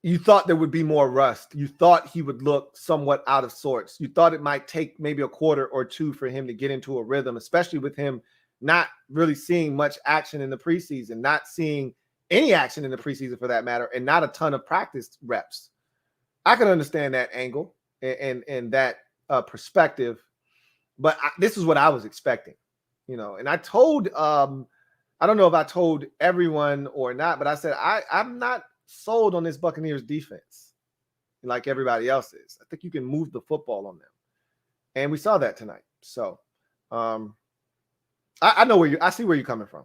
You thought there would be more rust. You thought he would look somewhat out of sorts. You thought it might take maybe a quarter or 2 for him to get into a rhythm, especially with him not really seeing much action in the preseason, not seeing any action in the preseason for that matter, and not a ton of practice reps. I can understand that angle and that perspective, but this is what I was expecting, you know. And I told, I don't know if I told everyone or not, but I said I'm not sold on this Buccaneers defense like everybody else is. I think you can move the football on them, and we saw that tonight. So I know I see where you're coming from.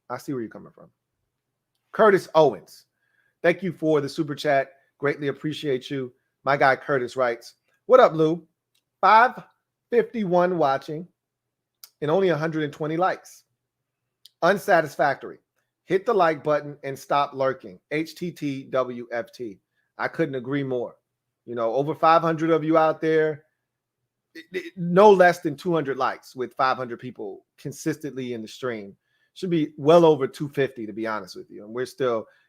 I see where you're coming from. Curtis Owens, thank you for the super chat. Greatly appreciate you. My guy Curtis writes, what up, Lou? 551 watching and only 120 likes. Unsatisfactory. Hit the like button and stop lurking. HTTWFT. I couldn't agree more. You know, over 500 of you out there, no less than 200 likes with 500 people consistently in the stream. Should be well over 250, to be honest with you. And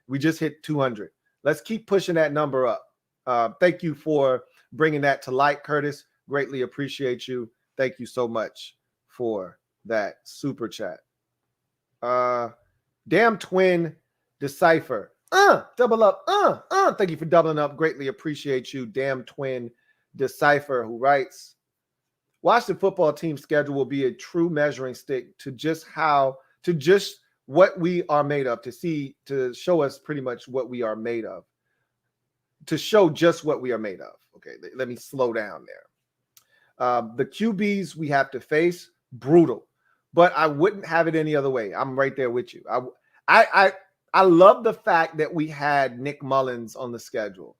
we just hit 200. Let's keep pushing that number up. Thank you for bringing that to light, Curtis. Greatly appreciate you. Thank you so much for that super chat. Damn Twin Decipher. Double up. Thank you for doubling up. Greatly appreciate you. Damn Twin Decipher, who writes, Washington football team schedule will be a true measuring stick to just what we are made of, to show us pretty much what we are made of, to show just what we are made of. Okay, let me slow down there. The QBs we have to face, brutal, but I wouldn't have it any other way. I'm right there with you. I love the fact that we had Nick Mullins on the schedule,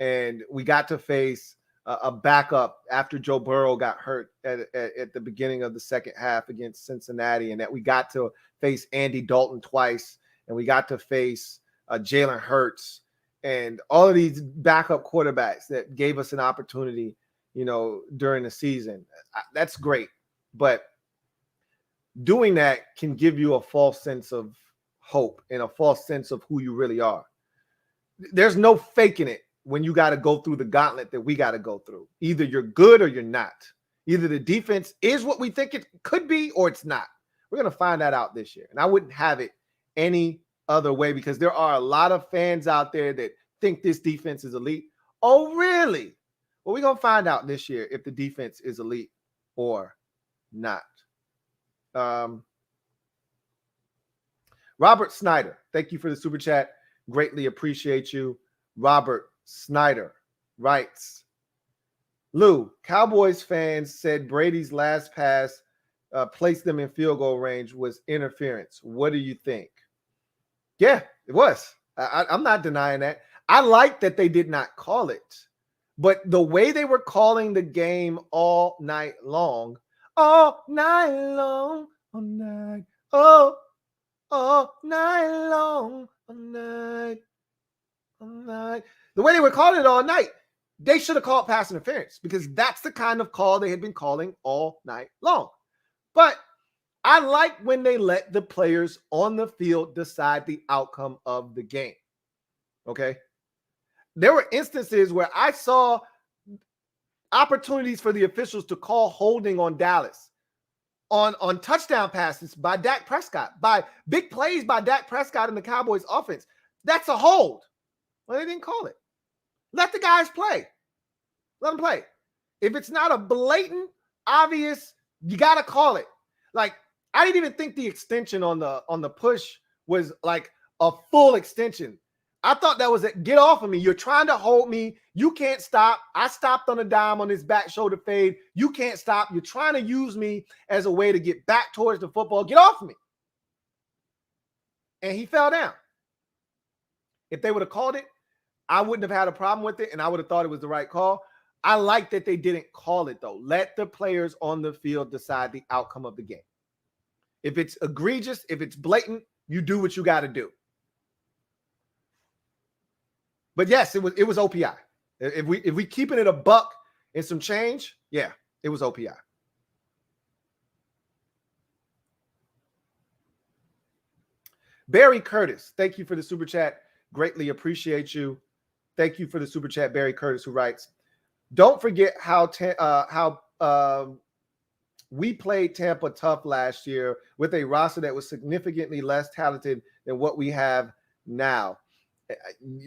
and we got to face a backup after Joe Burrow got hurt at the beginning of the second half against Cincinnati, and that we got to face Andy Dalton twice, and we got to face Jalen Hurts, and all of these backup quarterbacks that gave us an opportunity, during the season. That's great, but doing that can give you a false sense of hope and a false sense of who you really are. There's no faking it when you got to go through the gauntlet that we got to go through. Either you're good or you're not. Either the defense is what we think it could be or it's not. We're going to find that out this year. And I wouldn't have it any other way, because there are a lot of fans out there that think this defense is elite. Oh, really? Well, we're going to find out this year if the defense is elite or not. Robert Snyder, thank you for the super chat. Greatly appreciate you. Robert Snyder writes, Lou, Cowboys fans said Brady's last pass placed them in field goal range was interference. What do you think? Yeah, it was. I'm not denying that. I like that they did not call it, but the way they were calling the game all night long, all night long, all night long, all night. The way they were calling it all night, they should have called pass interference, because that's the kind of call they had been calling all night long. But I like when they let the players on the field decide the outcome of the game. Okay? There were instances where I saw opportunities for the officials to call holding on Dallas on touchdown passes by Dak Prescott, by big plays by Dak Prescott in the Cowboys offense. That's a hold. Well, they didn't call it. Let the guys play. Let them play. If it's not a blatant, obvious, you got to call it. Like, I didn't even think the extension on the push was like a full extension. I thought that was it. Get off of me. You're trying to hold me. You can't stop. I stopped on a dime on his back shoulder fade. You can't stop. You're trying to use me as a way to get back towards the football. Get off of me. And he fell down. If they would have called it, I wouldn't have had a problem with it, and I would have thought it was the right call. I like that they didn't call it, though. Let the players on the field decide the outcome of the game. If it's egregious, if it's blatant, you do what you got to do. But yes, it was OPI. If we keeping it a buck and some change, yeah, it was OPI. Barry Curtis, thank you for the super chat. Greatly appreciate you. Thank you for the super chat, Barry Curtis, who writes, don't forget how we played Tampa tough last year with a roster that was significantly less talented than what we have now.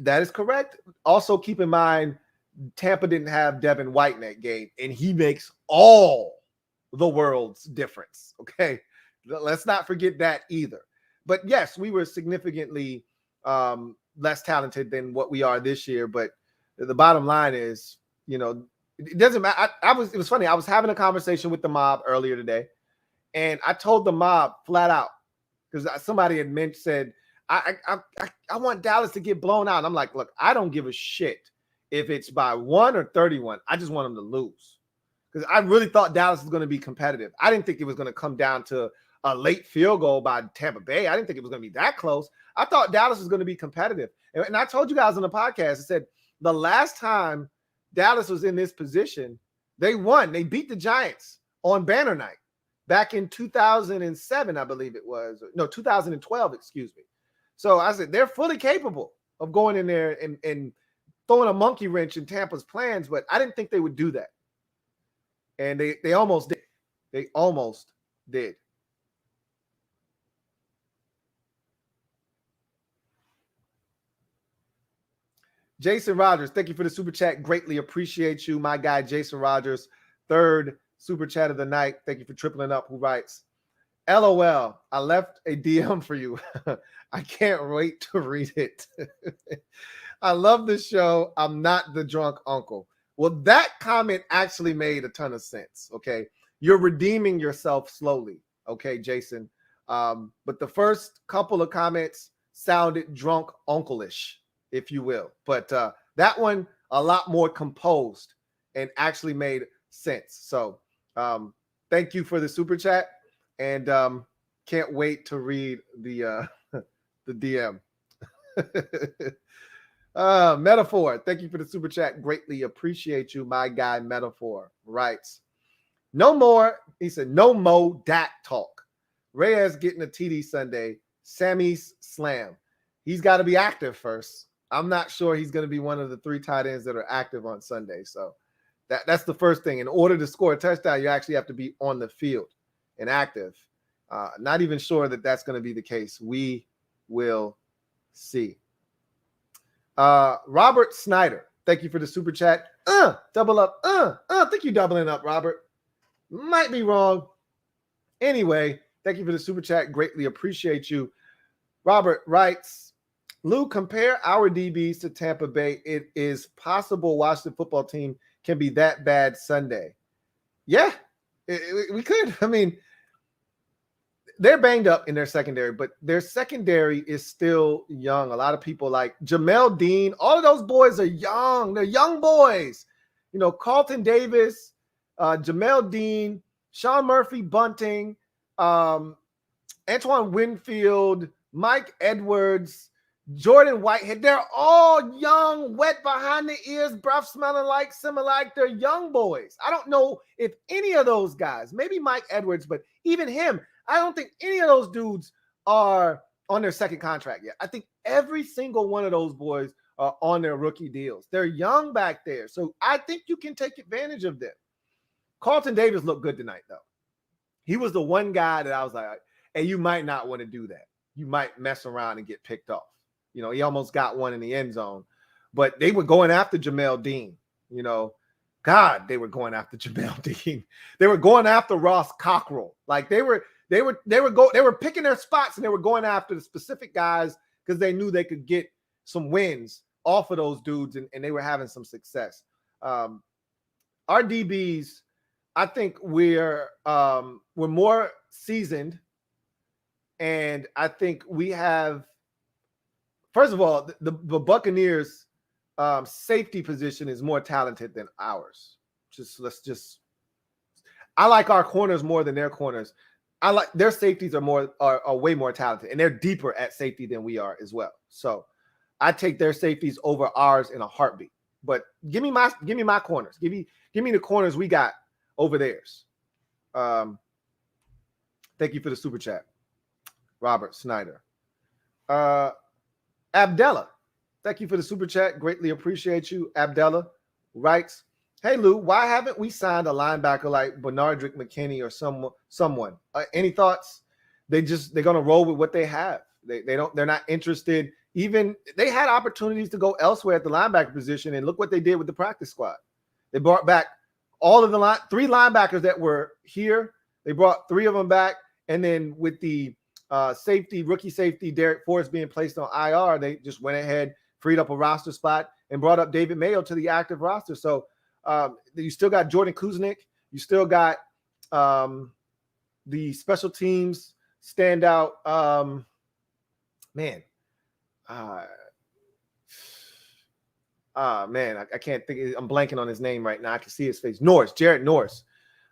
That is correct. Also, keep in mind, Tampa didn't have Devin White in that game, and he makes all the world's difference. Okay, let's not forget that either. But yes, we were significantly less talented than what we are this year. But the bottom line is, it doesn't matter. It was funny. I was having a conversation with the mob earlier today, and I told the mob flat out, because somebody had said, I want Dallas to get blown out. And I'm like, look, I don't give a shit if it's by 1 or 31. I just want them to lose, because I really thought Dallas was going to be competitive. I didn't think it was going to come down to a late field goal by Tampa Bay. I didn't think it was going to be that close. I thought Dallas was going to be competitive. And I told you guys on the podcast, I said the last time Dallas was in this position, they won. They beat the Giants on banner night back in 2007, I believe it was. No, 2012, excuse me. So I said, they're fully capable of going in there and throwing a monkey wrench in Tampa's plans, but I didn't think they would do that. And they almost did. They almost did. Jason Rogers, thank you for the super chat. Greatly appreciate you, my guy, Jason Rogers. Third super chat of the night. Thank you for tripling up, who writes, LOL. I left a DM for you. I can't wait to read it. I love the show. I'm not the drunk uncle. Well, that comment actually made a ton of sense. Okay. You're redeeming yourself slowly. Okay, Jason. But the first couple of comments sounded drunk uncle-ish, if you will. But that one, a lot more composed and actually made sense. So thank you for the super chat. And can't wait to read the the DM. Metaphor, thank you for the super chat. Greatly appreciate you, my guy. Metaphor writes, no more. He said, no more Dak talk. Reyes getting a TD Sunday. Sammy's slam. He's got to be active first. I'm not sure he's going to be one of the 3 tight ends that are active on Sunday. So that's the first thing. In order to score a touchdown, you actually have to be on the field and active. Not even sure that that's going to be the case. We will see. Robert Snyder, thank you for the super chat. Double up. I think you're doubling up, Robert. Might be wrong. Anyway, thank you for the super chat. Greatly appreciate you. Robert writes, Lou, compare our DBs to Tampa Bay. It is possible Washington football team can be that bad Sunday. Yeah, we could. I mean, they're banged up in their secondary, but their secondary is still young. A lot of people like Jamel Dean. All of those boys are young. They're young boys. You know, Carlton Davis, Jamel Dean, Sean Murphy Bunting, Antoine Winfield, Mike Edwards, Jordan Whitehead. They're all young, wet behind the ears, breath smelling like Similac. They're young boys. I don't know if any of those guys, maybe Mike Edwards, but even him, I don't think any of those dudes are on their second contract yet. I think every single one of those boys are on their rookie deals. They're young back there. So I think you can take advantage of them. Carlton Davis looked good tonight, though. He was the one guy that I was like, hey, you might not want to do that. You might mess around and get picked off. You know, he almost got one in the end zone. But they were going after Jamel Dean. You know, God, they were going after Jamel Dean. They were going after Ross Cockrell. Like they were picking their spots, and they were going after the specific guys because they knew they could get some wins off of those dudes, and they were having some success. Our DBs, I think we're more seasoned, and I think we have. First of all, the Buccaneers safety position is more talented than ours. I like our corners more than their corners. I like their safeties are way more talented, and they're deeper at safety than we are as well. So I take their safeties over ours in a heartbeat. But give me my corners. Give me the corners we got over theirs. Thank you for the super chat, Robert Snyder. Abdella, thank you for the super chat. Greatly appreciate you. Abdella writes, hey, Lou, why haven't we signed a linebacker like Bernardrick McKinney or someone? Any thoughts? They're going to roll with what they have. They're not interested. Even they had opportunities to go elsewhere at the linebacker position, and look what they did with the practice squad. They brought back all of the 3 linebackers that were here. They brought 3 of them back, and then with the rookie safety Derek Forrest being placed on IR, they just went ahead, freed up a roster spot, and brought up David Mayo to the active roster. So you still got Jordan Kuznick. You still got the special teams standout. I can't think. I'm blanking on his name right now. I can see his face. Jared Norris.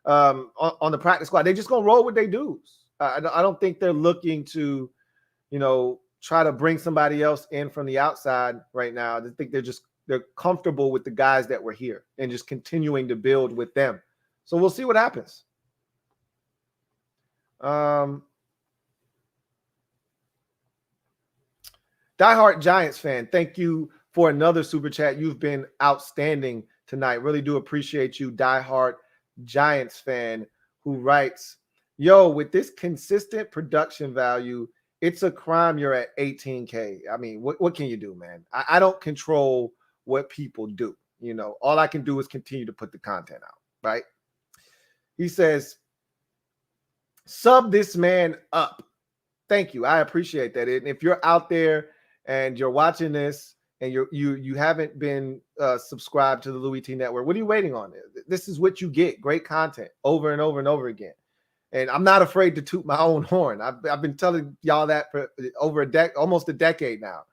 On the practice squad, they're just gonna roll with their dudes. I don't think they're looking to, try to bring somebody else in from the outside right now. I think they're comfortable with the guys that were here and just continuing to build with them. So we'll see what happens. Diehard Giants fan, thank you for another super chat. You've been outstanding tonight. Really do appreciate you, Diehard Giants fan, who writes, yo, with this consistent production value, it's a crime you're at 18K. I mean, what can you do, man? I don't control what people do. All I can do is continue to put the content out, right? He says, Sub this man up. Thank you. I appreciate that. And if you're out there and you're watching this and you haven't been subscribed to the Louie T Network, what are you waiting on? This is what you get. Great content over and over and over again. And I'm not afraid to toot my own horn. I've been telling y'all that for over almost a decade now.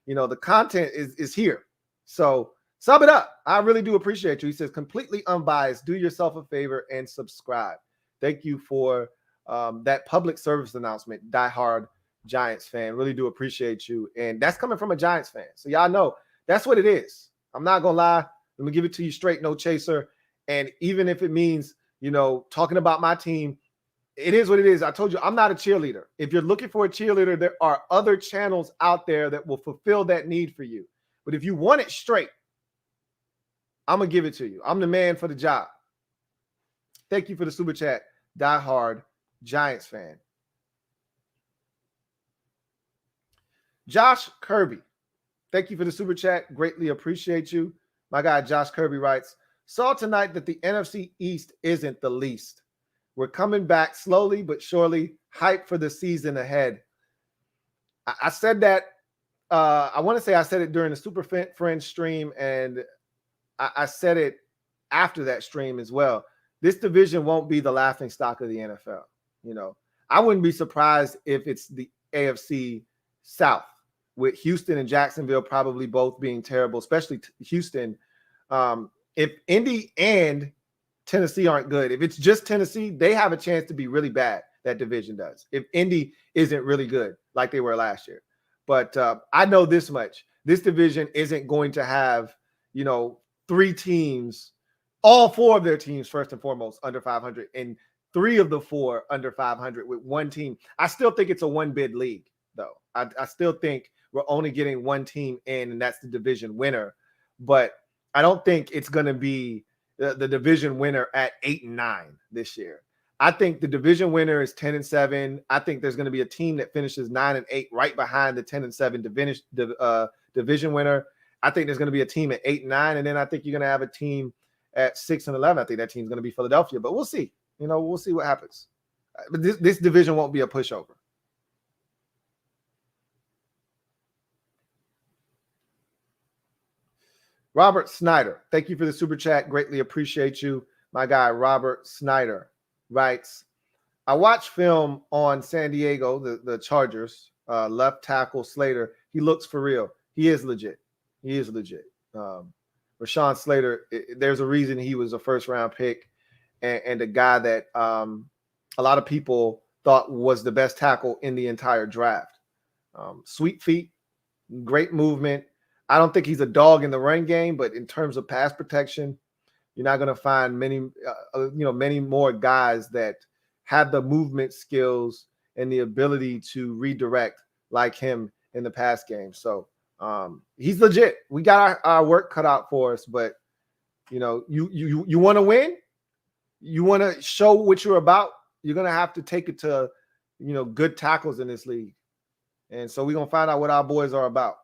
You know, the content is here. So sub it up. I really do appreciate you. He says, completely unbiased. Do yourself a favor and subscribe. Thank you for that public service announcement, diehard Giants fan. Really do appreciate you. And that's coming from a Giants fan. So y'all know that's what it is. I'm not going to lie. Let me give it to you straight, no chaser. And even if it means, you know, talking about my team, it is what it is. I told you, I'm not a cheerleader. If you're looking for a cheerleader, there are other channels out there that will fulfill that need for you. But if you want it straight, I'm going to give it to you. I'm the man for the job. Thank you for the super chat, diehard Giants fan. Josh Kirby, thank you for the super chat. Greatly appreciate you. My guy Josh Kirby writes, saw tonight that the NFC East isn't the least. We're coming back slowly but surely. Hype for the season ahead. I said that. I want to say I said it during the Super Friends stream, and I said it after that stream as well. This division won't be the laughing stock of the NFL. You know, I wouldn't be surprised if it's the AFC South, with Houston and Jacksonville probably both being terrible, especially Houston. If Indy and Tennessee aren't good, if it's just Tennessee, they have a chance to be really bad. That division does. If Indy isn't really good like they were last year. But I know this much. This division isn't going to have, you know, 3 teams, all 4 of their teams, first and foremost, under 500, and 3 of the 4 under 500 with 1 team. I still think it's a 1-bid league, though. I still think we're only getting 1 team in, and that's the division winner. But I don't think it's going to be the division winner at 8-9 this year. I think the division winner is 10-7. I think there's going to be a team that finishes 9-8 right behind the 10-7 division winner. I think there's going to be a team at 8-9, and then I think you're going to have a team at 6-11. I think that team's going to be Philadelphia, but we'll see. You know, we'll see what happens. But this division won't be a pushover. Robert Snyder, thank you for the super chat. Greatly appreciate you. My guy, Robert Snyder, writes, I watched film on San Diego, the Chargers, left tackle Slater. He looks for real. He is legit. He is legit. Rashawn Slater, there's a reason he was a first-round pick and a guy that a lot of people thought was the best tackle in the entire draft. Sweet feet, great movement. I don't think he's a dog in the run game, but in terms of pass protection, you're not going to find many more guys that have the movement skills and the ability to redirect like him in the pass game. So he's legit. We got our work cut out for us, but you know, you want to win, you want to show what you're about. You're going to have to take it to, you know, good tackles in this league. And so we're going to find out what our boys are about.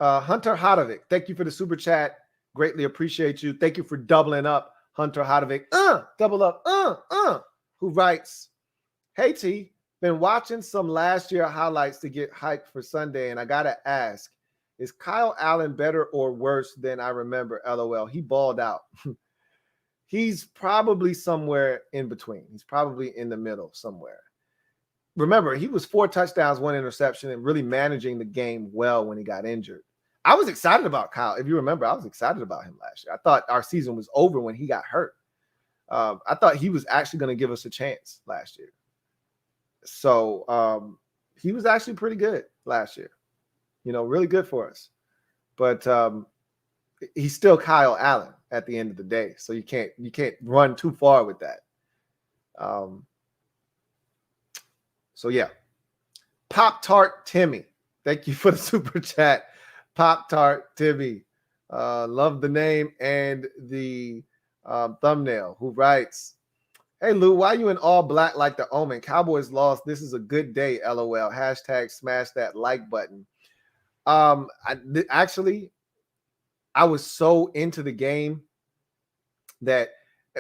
Hunter Hodovic, thank you for the super chat. Greatly appreciate you. Thank you for doubling up, Hunter Hodovic. Double up. Who writes, hey T, been watching some last year highlights to get hyped for Sunday, and I gotta ask, is Kyle Allen better or worse than I remember? LOL. He balled out. He's probably somewhere in between. He's probably in the middle somewhere. Remember, he was 4 touchdowns, 1 interception, and really managing the game well when he got injured. I was excited about Kyle. If you remember, I was excited about him last year. I thought our season was over when he got hurt. I thought he was actually going to give us a chance last year. So he was actually pretty good last year. You know, really good for us. But he's still Kyle Allen at the end of the day. So you can't run too far with that. So yeah. Pop Tart Timmy, thank you for the super chat. Pop Tart Timmy, love the name and the thumbnail. Who writes, hey Lou, why you in all black like the Omen? Cowboys lost. This is a good day. LOL. Hashtag smash that like button. Actually, I was so into the game that,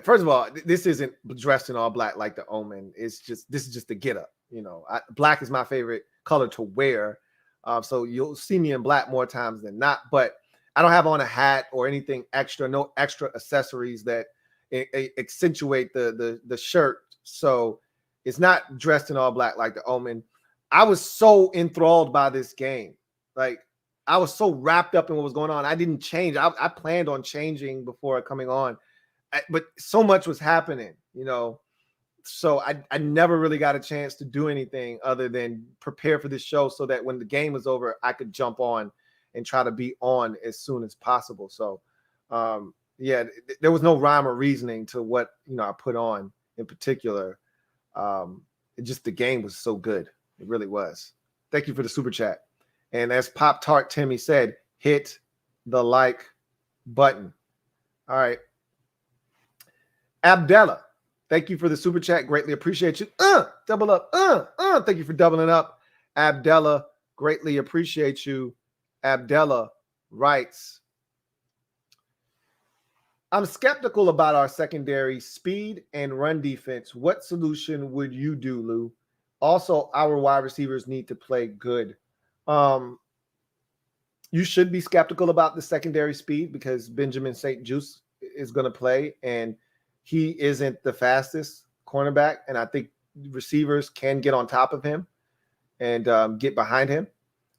first of all, this isn't dressed in all black like the Omen. This is just the get up. Black is my favorite color to wear. So you'll see me in black more times than not, but I don't have on a hat or anything extra, no extra accessories that accentuate the shirt. So it's not dressed in all black like the Omen. I was so enthralled by this game. Like, I was so wrapped up in what was going on. I didn't change. I planned on changing before coming on, but so much was happening, So I never really got a chance to do anything other than prepare for this show so that when the game was over, I could jump on and try to be on as soon as possible. So, there was no rhyme or reasoning to what, I put on in particular. The game was so good. It really was. Thank you for the super chat. And as Pop Tart Timmy said, hit the like button. All right. Abdella, thank you for the super chat. Greatly appreciate you. Double up. Thank you for doubling up. Abdella, greatly appreciate you. Abdella writes, I'm skeptical about our secondary speed and run defense. What solution would you do, Lou? Also, our wide receivers need to play good. You should be skeptical about the secondary speed because Benjamin St. Juste is going to play, and he isn't the fastest cornerback, and I think receivers can get on top of him and get behind him.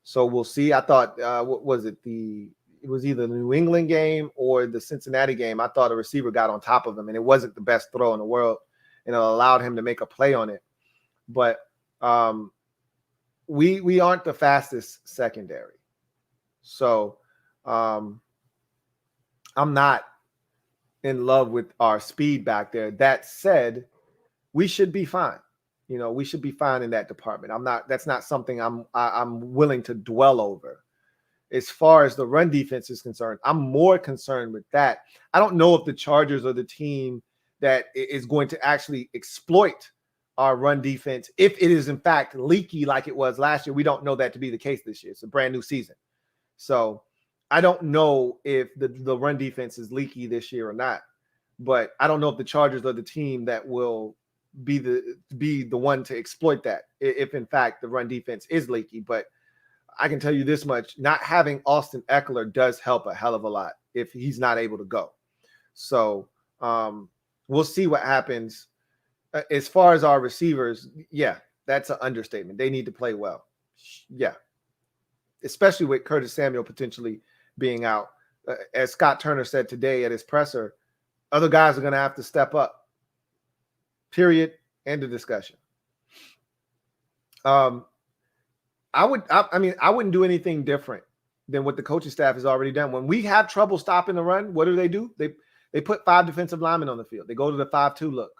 So we'll see. I thought, what was it? It was either the New England game or the Cincinnati game. I thought a receiver got on top of him, and it wasn't the best throw in the world, and it allowed him to make a play on it. But we aren't the fastest secondary. So I'm not in love with our speed back there. That said, we should be fine. We should be fine in that department. That's not something I'm willing to dwell over. As far as the run defense is concerned, I'm more concerned with that. I don't know if the Chargers are the team that is going to actually exploit our run defense. If it is in fact leaky like it was last year, we don't know that to be the case this year. It's a brand new season. So I don't know if the run defense is leaky this year or not, but I don't know if the Chargers are the team that will be the one to exploit that if in fact the run defense is leaky. But I can tell you this much, not having Austin Eckler does help a hell of a lot if he's not able to go. So we'll see what happens. As far as our receivers, yeah, that's an understatement. They need to play well. Yeah. Especially with Curtis Samuel potentially being out. As Scott Turner said today at his presser, other guys are going to have to step up. Period. End of discussion. I wouldn't do anything different than what the coaching staff has already done. When we have trouble stopping the run, what do? They put 5 defensive linemen on the field. They go to the 5-2 look.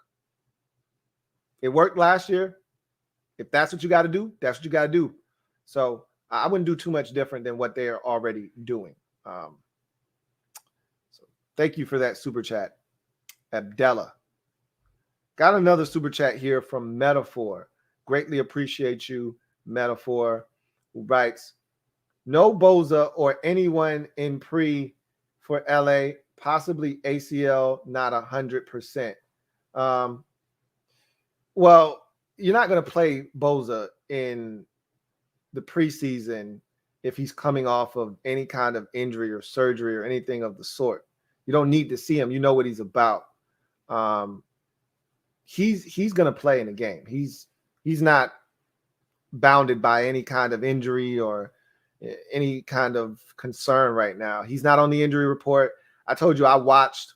It worked last year. If that's what you got to do, that's what you got to do. So I wouldn't do too much different than what they're already doing. So thank you for that super chat, Abdella. Got another super chat here from Metaphor. Greatly appreciate you, Metaphor, who writes, no Boza or anyone in pre for LA, possibly ACL, not 100%. Well, you're not going to play Boza in the preseason if he's coming off of any kind of injury or surgery or anything of the sort. You don't need to see him. You know what he's about. He's going to play in the game. He's not bounded by any kind of injury or any kind of concern right now. He's not on the injury report. I told you I watched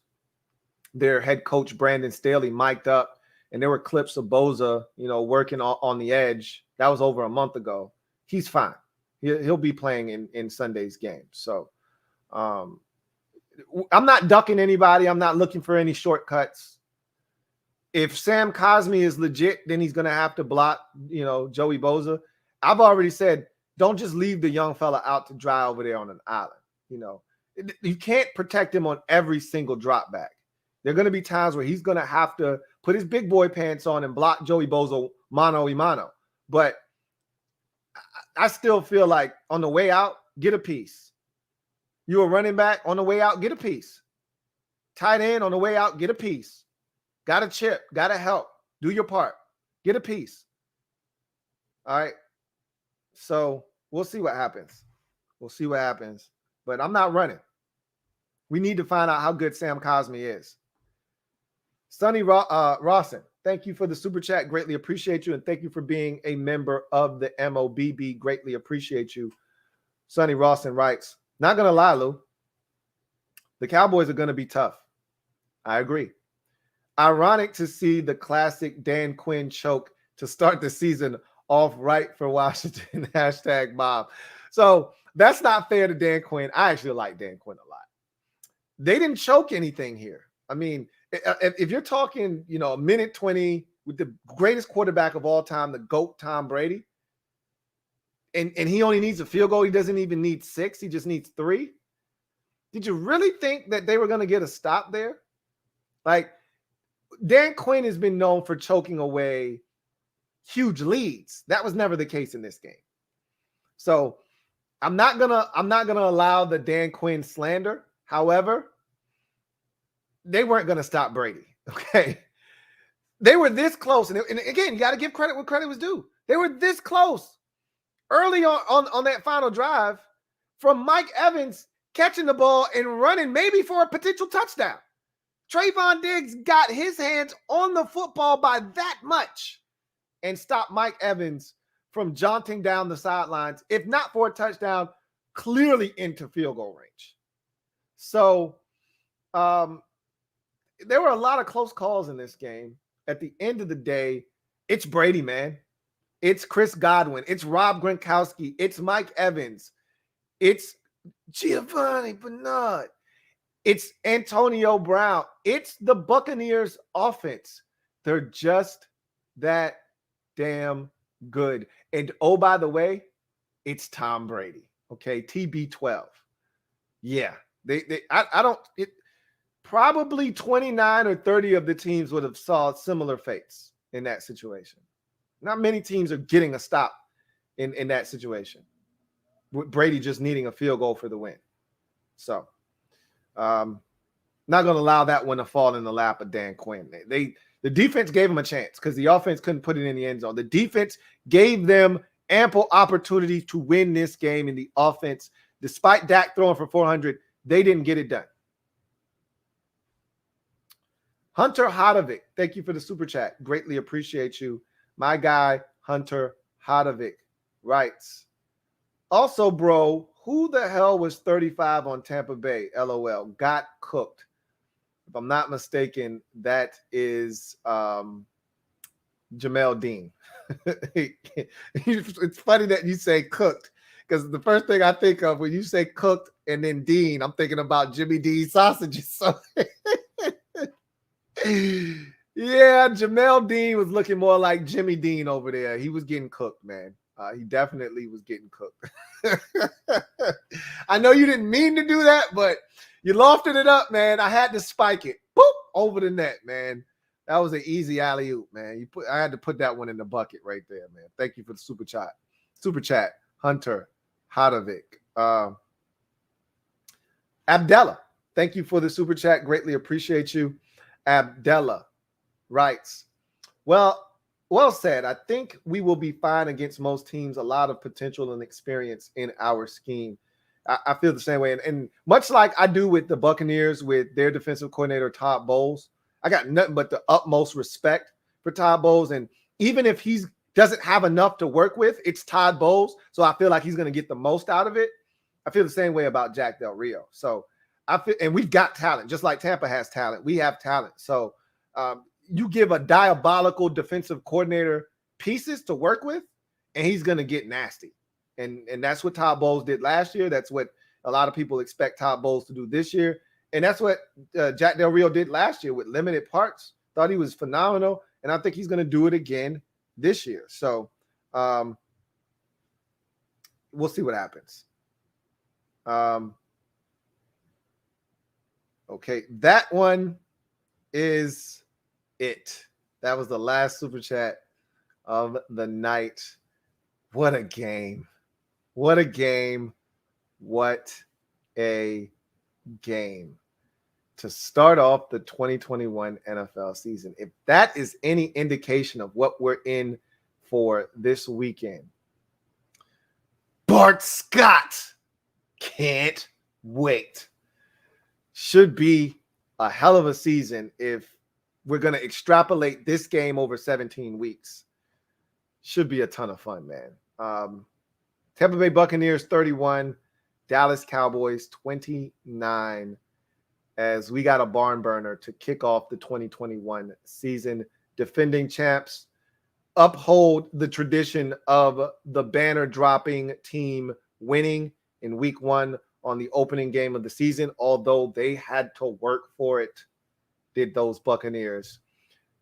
their head coach Brandon Staley mic'd up, and there were clips of Boza, working on the edge. That was over a month ago. He's fine. He'll be playing in Sunday's game. So I'm not ducking anybody. I'm not looking for any shortcuts. If Sam Cosmi is legit, then he's going to have to block, Joey Boza. I've already said, don't just leave the young fella out to dry over there on an island. You can't protect him on every single drop back. There are going to be times where he's going to have to put his big boy pants on and block Joey Boza mano a mano. But I still feel like on the way out, get a piece. You a running back on the way out, get a piece. Tight end on the way out, get a piece. Got to chip, got to help. Do your part. Get a piece. All right. So we'll see what happens. We'll see what happens. But I'm not running. We need to find out how good Sam Cosmi is. Sonny Rawson, thank you for the super chat. Greatly appreciate you. And thank you for being a member of the MOBB. Greatly appreciate you. Sonny Rawson writes, not going to lie, Lou. The Cowboys are going to be tough. I agree. Ironic to see the classic Dan Quinn choke to start the season off right for Washington. Hashtag Bob. So that's not fair to Dan Quinn. I actually like Dan Quinn a lot. They didn't choke anything here. I mean, if you're talking, a minute 20 with the greatest quarterback of all time, the GOAT Tom Brady, and he only needs a field goal. He doesn't even need 6. He just needs 3. Did you really think that they were going to get a stop there? Like, Dan Quinn has been known for choking away huge leads. That was never the case in this game. So I'm not gonna allow the Dan Quinn slander. However, they weren't gonna stop Brady. Okay, they were this close, and again, you got to give credit where credit was due. They were this close early on that final drive from Mike Evans catching the ball and running maybe for a potential touchdown. Trayvon Diggs got his hands on the football by that much and stopped Mike Evans from jaunting down the sidelines, if not for a touchdown, clearly into field goal range. So there were a lot of close calls in this game. At the end of the day, it's Brady, man. It's Chris Godwin. It's Rob Gronkowski. It's Mike Evans. It's Giovanni Bernard. It's Antonio Brown. It's the Buccaneers offense. They're just that damn good. And oh, by the way, it's Tom Brady. Okay, TB12. Yeah, probably 29 or 30 of the teams would have saw similar fates in that situation. Not many teams are getting a stop in that situation, with Brady just needing a field goal for the win. So, not going to allow that one to fall in the lap of Dan Quinn. The defense gave him a chance because the offense couldn't put it in the end zone. The defense gave them ample opportunity to win this game, in the offense, despite Dak throwing for 400, they didn't get it done. Hunter Hodovic, thank you for the super chat. Greatly appreciate you. My guy, Hunter Hodovic, writes, also, bro, who the hell was 35 on Tampa Bay? LOL. Got cooked. If I'm not mistaken, that is Jamel Dean. It's funny that you say cooked, because the first thing I think of when you say cooked and then Dean, I'm thinking about Jimmy Dean sausages. So yeah, Jamel Dean was looking more like Jimmy Dean over there. He was getting cooked, man. He definitely was getting cooked. I know you didn't mean to do that, but you lofted it up, man. I had to spike it. Boop, over the net, man. That was an easy alley-oop, man. I had to put that one in the bucket right there, man. Thank you for the super chat. Super chat, Hunter Hodovic. Abdella, thank you for the super chat. Greatly appreciate you. Abdella writes, well said. I think we will be fine against most teams. A lot of potential and experience in our scheme. I feel the same way. And much like I do with the Buccaneers, with their defensive coordinator, Todd Bowles, I got nothing but the utmost respect for Todd Bowles. And even if he doesn't have enough to work with, it's Todd Bowles. So I feel like he's going to get the most out of it. I feel the same way about Jack Del Rio. So I feel, and we've got talent, just like Tampa has talent. We have talent. So you give a diabolical defensive coordinator pieces to work with, and he's going to get nasty. And that's what Todd Bowles did last year. That's what a lot of people expect Todd Bowles to do this year. And that's what Jack Del Rio did last year with limited parts. Thought he was phenomenal. And I think he's going to do it again this year. So we'll see what happens. Okay, that one is it. That was the last super chat of the night. What a game. What a game. What a game to start off the 2021 NFL season. If that is any indication of what we're in for this weekend, Bart Scott can't wait. Should be a hell of a season if we're going to extrapolate this game over 17 weeks. Should be a ton of fun, man. Tampa Bay Buccaneers 31, Dallas Cowboys 29, as we got a barn burner to kick off the 2021 season. Defending champs uphold the tradition of the banner dropping team winning in week 1 on the opening game of the season, although they had to work for it, did those Buccaneers.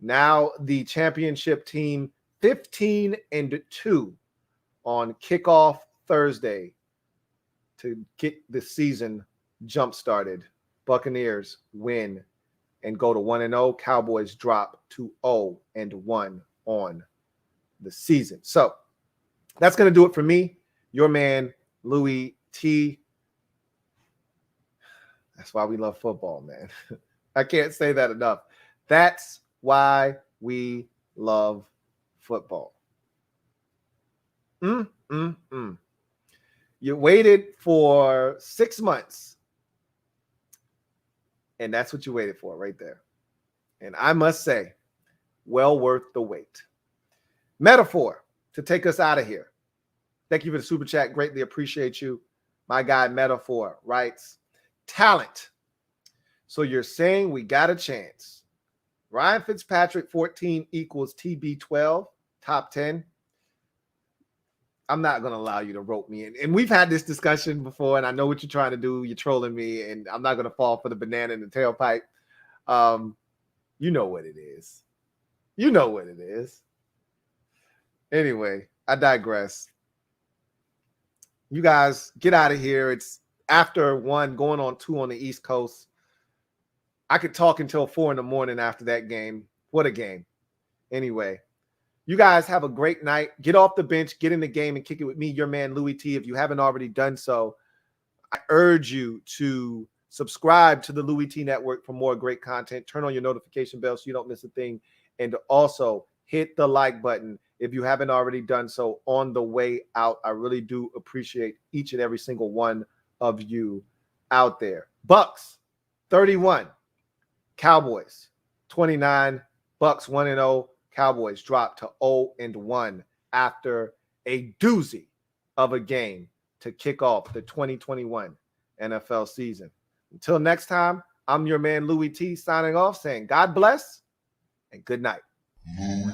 Now the championship team 15-2 on kickoff Thursday to get the season jump started. Buccaneers win and go to 1-0. Cowboys drop to 0-1 on the season. So that's going to do it for me, your man, Louie T. That's why we love football, man. I can't say that enough. That's why we love football. You waited for 6 months, and that's what you waited for right there. And I must say, well worth the wait. Metaphor to take us out of here. Thank you for the super chat. Greatly appreciate you. My guy Metaphor writes, talent. So you're saying we got a chance. Ryan Fitzpatrick 14 equals TB12, top 10. I'm not going to allow you to rope me in. And we've had this discussion before, and I know what you're trying to do. You're trolling me, and I'm not going to fall for the banana in the tailpipe. You know what it is. You know what it is. Anyway, I digress. You guys get out of here. It's after 1, going on 2 on the East Coast. I could talk until 4 in the morning after that game. What a game. Anyway, you guys have a great night. Get off the bench, get in the game, and kick it with me, your man, Louie T. If you haven't already done so, I urge you to subscribe to the Louie T Network for more great content. Turn on your notification bell so you don't miss a thing. And also hit the like button if you haven't already done so on the way out. I really do appreciate each and every single one of you out there. Bucs 31, Cowboys 29, Bucs 1-0. Cowboys drop to 0-1 after a doozy of a game to kick off the 2021 NFL season. Until next time, I'm your man Louie T signing off saying God bless and good night. Louie